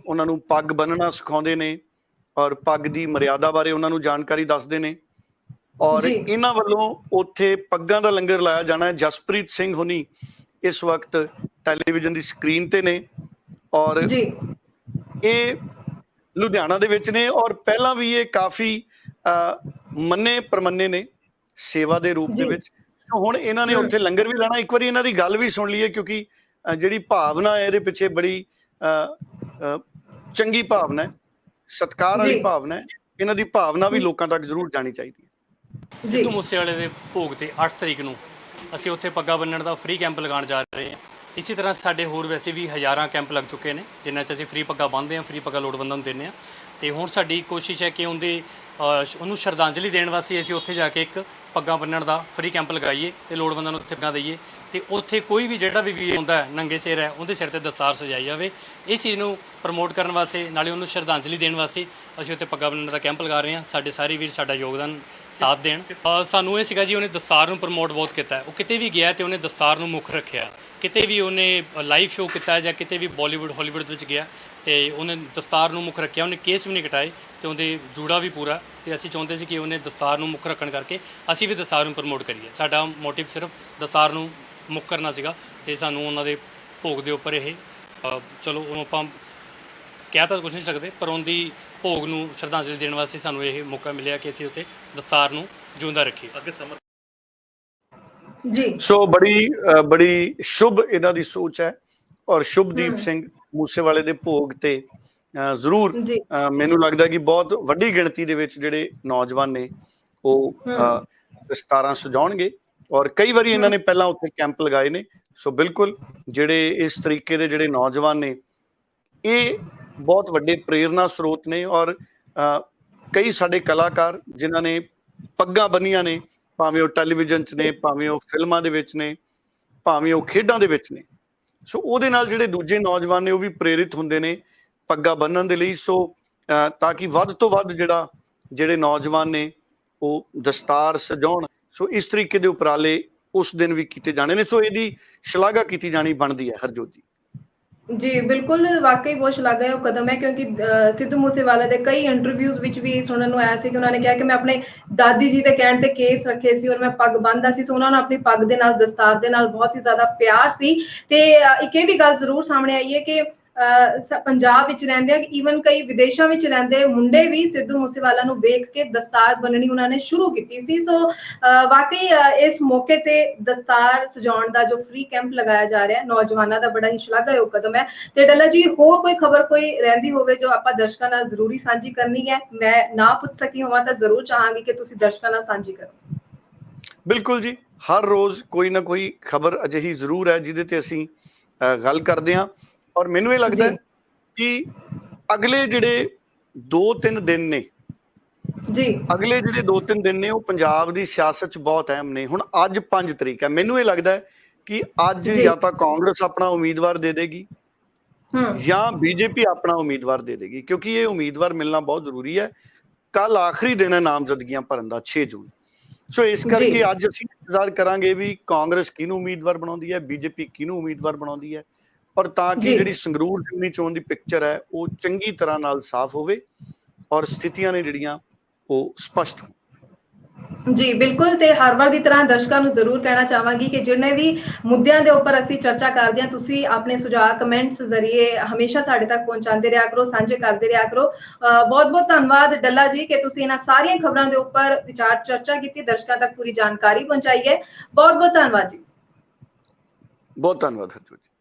ਉਹਨਾਂ ਨੂੰ ਪੱਗ ਬੰਨਣਾ ਸਿਖਾਉਂਦੇ ਨੇ ਔਰ ਪੱਗ ਦੀ ਮਰਿਆਦਾ ਬਾਰੇ ਉਹਨਾਂ ਨੂੰ ਜਾਣਕਾਰੀ ਦੱਸਦੇ ਨੇ, ਔਰ ਇਹਨਾਂ ਵੱਲੋਂ ਉੱਥੇ ਪੱਗਾਂ ਦਾ ਲੰਗਰ ਲਾਇਆ ਜਾਣਾ ਹੈ। ਜਸਪ੍ਰੀਤ ਸਿੰਘ ਹੁਣੀ ਇਸ ਵਕਤ ਟੈਲੀਵਿਜ਼ਨ ਦੀ ਸਕਰੀਨ ਤੇ ਨੇ, ਔਰ ਇਹ ਲੁਧਿਆਣਾ ਦੇ ਵਿੱਚ ਨੇ, ਔਰ ਪਹਿਲਾਂ ਵੀ ਇਹ ਕਾਫੀ ਮੰਨੇ ਪ੍ਰਮੰਨੇ ਨੇ ਸੇਵਾ ਦੇ ਰੂਪ ਦੇ ਵਿੱਚ। ਹੁਣ ਇਹਨਾਂ ਨੇ ਉੱਥੇ ਲੰਗਰ ਵੀ ਲਾਣਾ। ਇੱਕ ਵਾਰੀ ਇਹਨਾਂ ਦੀ ਗੱਲ ਵੀ ਸੁਣ ਲਈਏ, ਕਿਉਂਕਿ ਜਿਹੜੀ ਭਾਵਨਾ ਹੈ ਇਹਦੇ ਪਿੱਛੇ ਬੜੀ ਚੰਗੀ ਭਾਵਨਾ ਹੈ, ਸਤਿਕਾਰ ਵਾਲੀ ਭਾਵਨਾ ਹੈ। ਇਹਨਾਂ ਦੀ ਭਾਵਨਾ ਵੀ ਲੋਕਾਂ ਤੱਕ ਜ਼ਰੂਰ ਜਾਣੀ ਚਾਹੀਦੀ ਹੈ। ਸਿੱਧੂ ਮੂਸੇਵਾਲੇ ਦੇ ਭੋਗ ਤੇ 8 ਤਰੀਕ ਨੂੰ ਅਸੀਂ ਉੱਥੇ ਪੱਗਾ ਬੰਨਣ ਦਾ ਫ੍ਰੀ ਕੈਂਪ ਲਗਾਉਣ ਜਾ ਰਹੇ ਹਾਂ। ਇਸੇ ਤਰ੍ਹਾਂ ਸਾਡੇ ਹੋਰ ਵੈਸੇ ਵੀ ਹਜ਼ਾਰਾਂ ਕੈਂਪ ਲੱਗ ਚੁੱਕੇ ਨੇ, ਜਿਨ੍ਹਾਂ 'ਚ ਅਸੀਂ ਫ੍ਰੀ ਪੱਗਾ ਬੰਨ੍ਹਦੇ ਹਾਂ, ਫ੍ਰੀ ਪੱਗਾ ਲੋੜਵੰਦਾਂ ਨੂੰ ਦਿੰਦੇ ਹਾਂ। ਅਤੇ ਹੁਣ ਸਾਡੀ ਕੋਸ਼ਿਸ਼ ਹੈ ਕਿ ਉਹਨੂੰ ਸ਼ਰਧਾਂਜਲੀ ਦੇਣ ਵਾਸਤੇ ਅਸੀਂ ਉੱਥੇ ਜਾ ਕੇ ਇੱਕ ਪੱਗਾਂ ਬੰਨਣ ਦਾ ਫ੍ਰੀ ਕੈਂਪ ਲਗਾਈਏ ਅਤੇ ਲੋੜਵੰਦਾਂ ਨੂੰ ਉੱਥੇ ਪੱਗਾਂ ਦਈਏ। ਅਤੇ ਉੱਥੇ ਕੋਈ ਵੀ ਜਿਹੜਾ ਵੀ ਹੁੰਦਾ ਹੈ ਨੰਗੇ ਸਿਰ ਹੈ, ਉਹਦੇ ਸਿਰ 'ਤੇ ਦਸਤਾਰ ਸਜਾਈ ਜਾਵੇ। ਇਸ ਚੀਜ਼ ਨੂੰ ਪ੍ਰਮੋਟ ਕਰਨ ਵਾਸਤੇ, ਨਾਲੇ ਉਹਨੂੰ ਸ਼ਰਧਾਂਜਲੀ ਦੇਣ ਵਾਸਤੇ ਅਸੀਂ ਉੱਥੇ ਪੱਗਾਂ ਬੰਨਣ ਦਾ ਕੈਂਪ ਲਗਾ ਰਹੇ ਹਾਂ। ਸਾਡੇ ਸਾਰੇ ਵੀਰ ਸਾਡਾ ਯੋਗਦਾਨ ਸਾਥ ਦੇਣ। ਸਾਨੂੰ ਇਹ ਸੀਗਾ ਜੀ, ਉਹਨੇ ਦਸਤਾਰ ਨੂੰ ਪ੍ਰਮੋਟ ਬਹੁਤ ਕੀਤਾ। ਉਹ ਕਿਤੇ ਵੀ ਗਿਆ ਅਤੇ ਉਹਨੇ ਦਸਤਾਰ ਨੂੰ ਮੁੱਖ ਰੱਖਿਆ। ਕਿਤੇ ਵੀ ਉਹਨੇ ਲਾਈਵ ਸ਼ੋਅ ਕੀਤਾ ਜਾਂ ਕਿਤੇ ਵੀ ਬਾਲੀਵੁੱਡ ਹਾਲੀਵੁੱਡ ਵਿੱਚ ਗਿਆ ਅਤੇ ਉਹਨੇ ਦਸਤਾਰ ਨੂੰ ਮੁੱਖ ਰੱਖਿਆ। ਉਹਨੇ ਕੇਸ ਵੀ ਨਹੀਂ ਕਟਾਏ ਅਤੇ ਉਹਦੇ ਜੂੜਾ ਵੀ ਪੂਰਾ। ਅਤੇ ਅਸੀਂ ਚਾਹੁੰਦੇ ਸੀ ਕਿ ਉਹਨੇ ਦਸਤਾਰ ਨੂੰ ਮੁੱਖ ਰੱਖਣ ਕਰਕੇ ਅਸੀਂ ਵੀ ਦਸਤਾਰ ਨੂੰ ਪ੍ਰਮੋਟ ਕਰੀਏ। ਸਾਡਾ ਮੋਟਿਵ ਸਿਰਫ ਦਸਤਾਰ ਨੂੰ ਮੁੱਖ ਕਰਨਾ ਸੀਗਾ। ਅਤੇ ਸਾਨੂੰ ਉਹਨਾਂ ਦੇ ਭੋਗ ਦੇ ਉੱਪਰ ਇਹ ਚਲੋ ਉਹਨੂੰ ਆਪਾਂ ਕਹਿ ਤਾਂ ਕੁਛ ਨਹੀਂ ਸਕਦੇ, ਪਰ ਉਹਦੀ ਭੋਗ ਨੂੰ ਸ਼ਰਧਾਂਜਲੀ ਦੇਣ ਵਾਸਤੇ ਸਾਨੂੰ ਇਹ ਮੌਕਾ ਮਿਲਿਆ ਕਿ ਅਸੀਂ ਉੱਥੇ ਦਸਤਾਰ ਨੂੰ ਜਿਉਂਦਾ ਰੱਖੀਏ। ਜੀ ਸੋ ਬੜੀ ਸ਼ੁਭ ਇਹਨਾਂ ਦੀ ਸੋਚ ਹੈ, ਔਰ ਸ਼ੁਭਦੀਪ ਸਿੰਘ ਮੂਸੇਵਾਲੇ ਦੇ ਭੋਗ ਤੇ ਜ਼ਰੂਰ ਮੈਨੂੰ ਲੱਗਦਾ ਕਿ ਬਹੁਤ ਵੱਡੀ ਗਿਣਤੀ ਦੇ ਵਿੱਚ ਜਿਹੜੇ ਨੌਜਵਾਨ ਨੇ ਉਹ ਦਸਤਾਰਾਂ ਸਜਾਉਣਗੇ, ਔਰ ਕਈ ਵਾਰੀ ਇਹਨਾਂ ਨੇ ਪਹਿਲਾਂ ਉੱਥੇ ਕੈਂਪ ਲਗਾਏ ਨੇ। ਸੋ ਬਿਲਕੁਲ ਜਿਹੜੇ ਇਸ ਤਰੀਕੇ ਦੇ ਜਿਹੜੇ ਨੌਜਵਾਨ ਨੇ, ਇਹ ਬਹੁਤ ਵੱਡੇ ਪ੍ਰੇਰਨਾ ਸਰੋਤ ਨੇ। ਔਰ ਕਈ ਸਾਡੇ ਕਲਾਕਾਰ ਜਿਨ੍ਹਾਂ ਨੇ ਪੱਗਾਂ ਬੰਨੀਆਂ ਨੇ, ਭਾਵੇਂ ਉਹ ਟੈਲੀਵਿਜ਼ਨ 'ਚ ਨੇ, ਭਾਵੇਂ ਉਹ ਫਿਲਮਾਂ ਦੇ ਵਿੱਚ ਨੇ, ਭਾਵੇਂ ਉਹ ਖੇਡਾਂ ਦੇ ਵਿੱਚ ਨੇ, ਸੋ ਉਹਦੇ ਨਾਲ ਜਿਹੜੇ ਦੂਜੇ ਨੌਜਵਾਨ ਨੇ ਉਹ ਵੀ ਪ੍ਰੇਰਿਤ ਹੁੰਦੇ ਨੇ ਪੱਗਾਂ ਬੰਨ੍ਹਣ ਦੇ ਲਈ। ਸੋ ਤਾਂ ਕਿ ਵੱਧ ਤੋਂ ਵੱਧ ਜਿਹੜੇ ਨੌਜਵਾਨ ਨੇ ਉਹ ਦਸਤਾਰ ਸਜਾਉਣ। ਸੋ ਇਸ ਤਰੀਕੇ ਦੇ ਉਪਰਾਲੇ ਉਸ ਦਿਨ ਵੀ ਕੀਤੇ ਜਾਣੇ ਨੇ। ਸੋ ਇਹਦੀ ਸ਼ਲਾਘਾ ਕੀਤੀ ਜਾਣੀ ਬਣਦੀ ਹੈ ਹਰਜੋਤ ਜੀ। जी बिल्कुल, वाकई बहुत शलाघायोग कदम है, क्योंकि सिद्धू मूसेवाले ਦੇ ਕਈ ਇੰਟਰਵਿਊਜ਼ ਵਿੱਚ ਵੀ ਸੁਣਨ ਨੂੰ ਆਇਆ ਸੀ ਕਿ ਉਹਨਾਂ ਨੇ ਕਿਹਾ ਕਿ ਮੈਂ ਆਪਣੇ ਦਾਦੀ ਜੀ ਦੇ ਕਹਿਣ ਤੇ ਕੇਸ ਰੱਖੇ ਸੀ ਔਰ ਮੈਂ ਪੱਗ ਬੰਨ੍ਹਦਾ ਸੀ। ਸੋ ਉਹਨਾਂ ਨੂੰ ਆਪਣੀ ਪੱਗ ਦੇ ਨਾਲ, ਦਸਤਾਰ ਦੇ ਨਾਲ ਬਹੁਤ ਹੀ ਜ਼ਿਆਦਾ ਪਿਆਰ ਸੀ। ਤੇ ਇੱਕ ਇਹ ਵੀ ਗੱਲ ਜ਼ਰੂਰ ਸਾਹਮਣੇ ਆਈ ਹੈ ਕਿ ਪੰਜਾਬ ਵਿੱਚ ਰਹਿੰਦੇ ਆ, ਈਵਨ ਕਈ ਵਿਦੇਸ਼ਾਂ ਵਿੱਚ ਰਹਿੰਦੇ ਮੁੰਡੇ ਵੀ ਸਿੱਧੂ ਮੂਸੇਵਾਲਾ ਨੂੰ ਵੇਖ ਕੇ ਦਸਤਾਰ ਬੰਨਣੀ ਉਹਨਾਂ ਨੇ ਸ਼ੁਰੂ ਕੀਤੀ ਸੀ। ਸੋ ਵਾਕਈ ਇਸ ਮੌਕੇ ਤੇ ਦਸਤਾਰ ਸਜਾਉਣ ਦਾ ਜੋ ਫ੍ਰੀ ਕੈਂਪ ਲਗਾਇਆ ਜਾ ਰਿਹਾ ਨੌਜਵਾਨਾਂ ਦਾ ਬੜਾ ਹੀ ਸ਼ਲਾਘਾਯੋਗ ਕਦਮ ਹੈ। ਤੇ ਡੱਲਾ ਜੀ, ਹੋਰ ਕੋਈ ਖਬਰ ਕੋਈ ਰਹਿੰਦੀ ਹੋਵੇ ਜੋ ਆਪਾਂ ਦਰਸ਼ਕਾਂ ਨਾਲ ਜ਼ਰੂਰੀ ਸਾਂਝੀ ਕਰਨੀ ਹੈ, ਮੈਂ ਨਾ ਪੁੱਛ ਸਕੀ ਹੋਵਾਂ ਤਾਂ ਜ਼ਰੂਰ ਚਾਹਾਂਗੀ ਕਿ ਤੁਸੀਂ ਦਰਸ਼ਕਾਂ ਨਾਲ ਸਾਂਝੀ ਕਰੋ। ਬਿਲਕੁਲ ਜੀ, ਹਰ ਰੋਜ਼ ਕੋਈ ਨਾ ਕੋਈ ਖਬਰ ਅਜਿਹੀ ਜ਼ਰੂਰ ਹੈ ਜਿਹਦੇ ਤੇ ਅਸੀਂ ਗੱਲ ਕਰਦੇ ਹਾਂ। ਔਰ ਮੈਨੂੰ ਇਹ ਲੱਗਦਾ ਕਿ ਅਗਲੇ ਜਿਹੜੇ 2-3 ਦਿਨ ਨੇ, ਅਗਲੇ ਜਿਹੜੇ 2-3 ਦਿਨ ਨੇ ਉਹ ਪੰਜਾਬ ਦੀ ਸਿਆਸਤ 'ਚ ਬਹੁਤ ਅਹਿਮ ਨੇ। ਹੁਣ ਅੱਜ 5 ਤਰੀਕ ਹੈ, ਮੈਨੂੰ ਇਹ ਲੱਗਦਾ ਕਿ ਅੱਜ ਜਾਂ ਤਾਂ ਕਾਂਗਰਸ ਆਪਣਾ ਉਮੀਦਵਾਰ ਦੇ ਦੇਗੀ ਜਾਂ ਬੀਜੇਪੀ ਆਪਣਾ ਉਮੀਦਵਾਰ ਦੇ ਦੇਗੀ, ਕਿਉਂਕਿ ਇਹ ਉਮੀਦਵਾਰ ਮਿਲਣਾ ਬਹੁਤ ਜ਼ਰੂਰੀ ਹੈ। ਕੱਲ ਆਖਰੀ ਦਿਨ ਹੈ ਨਾਮਜ਼ਦਗੀਆਂ ਭਰਨ ਦਾ, 6 ਜੂਨ। ਸੋ ਇਸ ਕਰਕੇ ਅੱਜ ਅਸੀਂ ਇੰਤਜ਼ਾਰ ਕਰਾਂਗੇ ਵੀ ਕਾਂਗਰਸ ਕਿਹਨੂੰ ਉਮੀਦਵਾਰ ਬਣਾਉਂਦੀ ਹੈ, ਬੀਜੇਪੀ ਕਿਹਨੂੰ ਉਮੀਦਵਾਰ ਬਣਾਉਂਦੀ ਹੈ, ਔਰ ਤਾਂ ਕਿ ਜਿਹੜੀ ਸੰਗਰੂਰ ਜ਼ਿਮਨੀ ਚੋਣ ਦੀ ਪਿਕਚਰ ਹੈ ਉਹ ਚੰਗੀ ਤਰ੍ਹਾਂ ਨਾਲ ਸਾਫ਼ ਹੋਵੇ ਔਰ ਸਥਿਤੀਆਂ ਨੇ ਜਿਹੜੀਆਂ ਉਹ ਸਪਸ਼ਟ ਹੋਣ। ਜੀ ਬਿਲਕੁਲ, ਤੇ ਹਰ ਵਾਰ ਦੀ ਤਰ੍ਹਾਂ ਦਰਸ਼ਕਾਂ ਨੂੰ ਜ਼ਰੂਰ ਕਹਿਣਾ ਚਾਹਾਂਗੀ ਕਿ ਜਿਹਨੇ ਵੀ ਮੁੱਦਿਆਂ ਦੇ ਉੱਪਰ ਅਸੀਂ ਚਰਚਾ ਕਰਦੇ ਹਾਂ, ਤੁਸੀਂ ਆਪਣੇ ਸੁਝਾਅ ਕਮੈਂਟਸ ਜ਼ਰੀਏ ਹਮੇਸ਼ਾ ਸਾਡੇ ਤੱਕ ਪਹੁੰਚਾਉਂਦੇ ਰਿਹਾ ਕਰੋ, ਸਾਂਝੇ ਕਰਦੇ ਰਿਹਾ ਕਰੋ। ਬਹੁਤ ਬਹੁਤ ਧੰਨਵਾਦ ਡੱਲਾ ਜੀ ਕਿ ਤੁਸੀਂ ਇਹਨਾਂ ਸਾਰੀਆਂ ਖਬਰਾਂ ਦੇ ਉੱਪਰ ਵਿਚਾਰ ਚਰਚਾ ਕੀਤੀ, ਦਰਸ਼ਕਾਂ ਤੱਕ ਪੂਰੀ ਜਾਣਕਾਰੀ ਪਹੁੰਚਾਈ ਹੈ। ਬਹੁਤ ਬਹੁਤ ਧੰਨਵਾਦ ਜੀ। ਬਹੁਤ ਧੰਨਵਾਦ ਹਰਜੋਤ ਜੀ।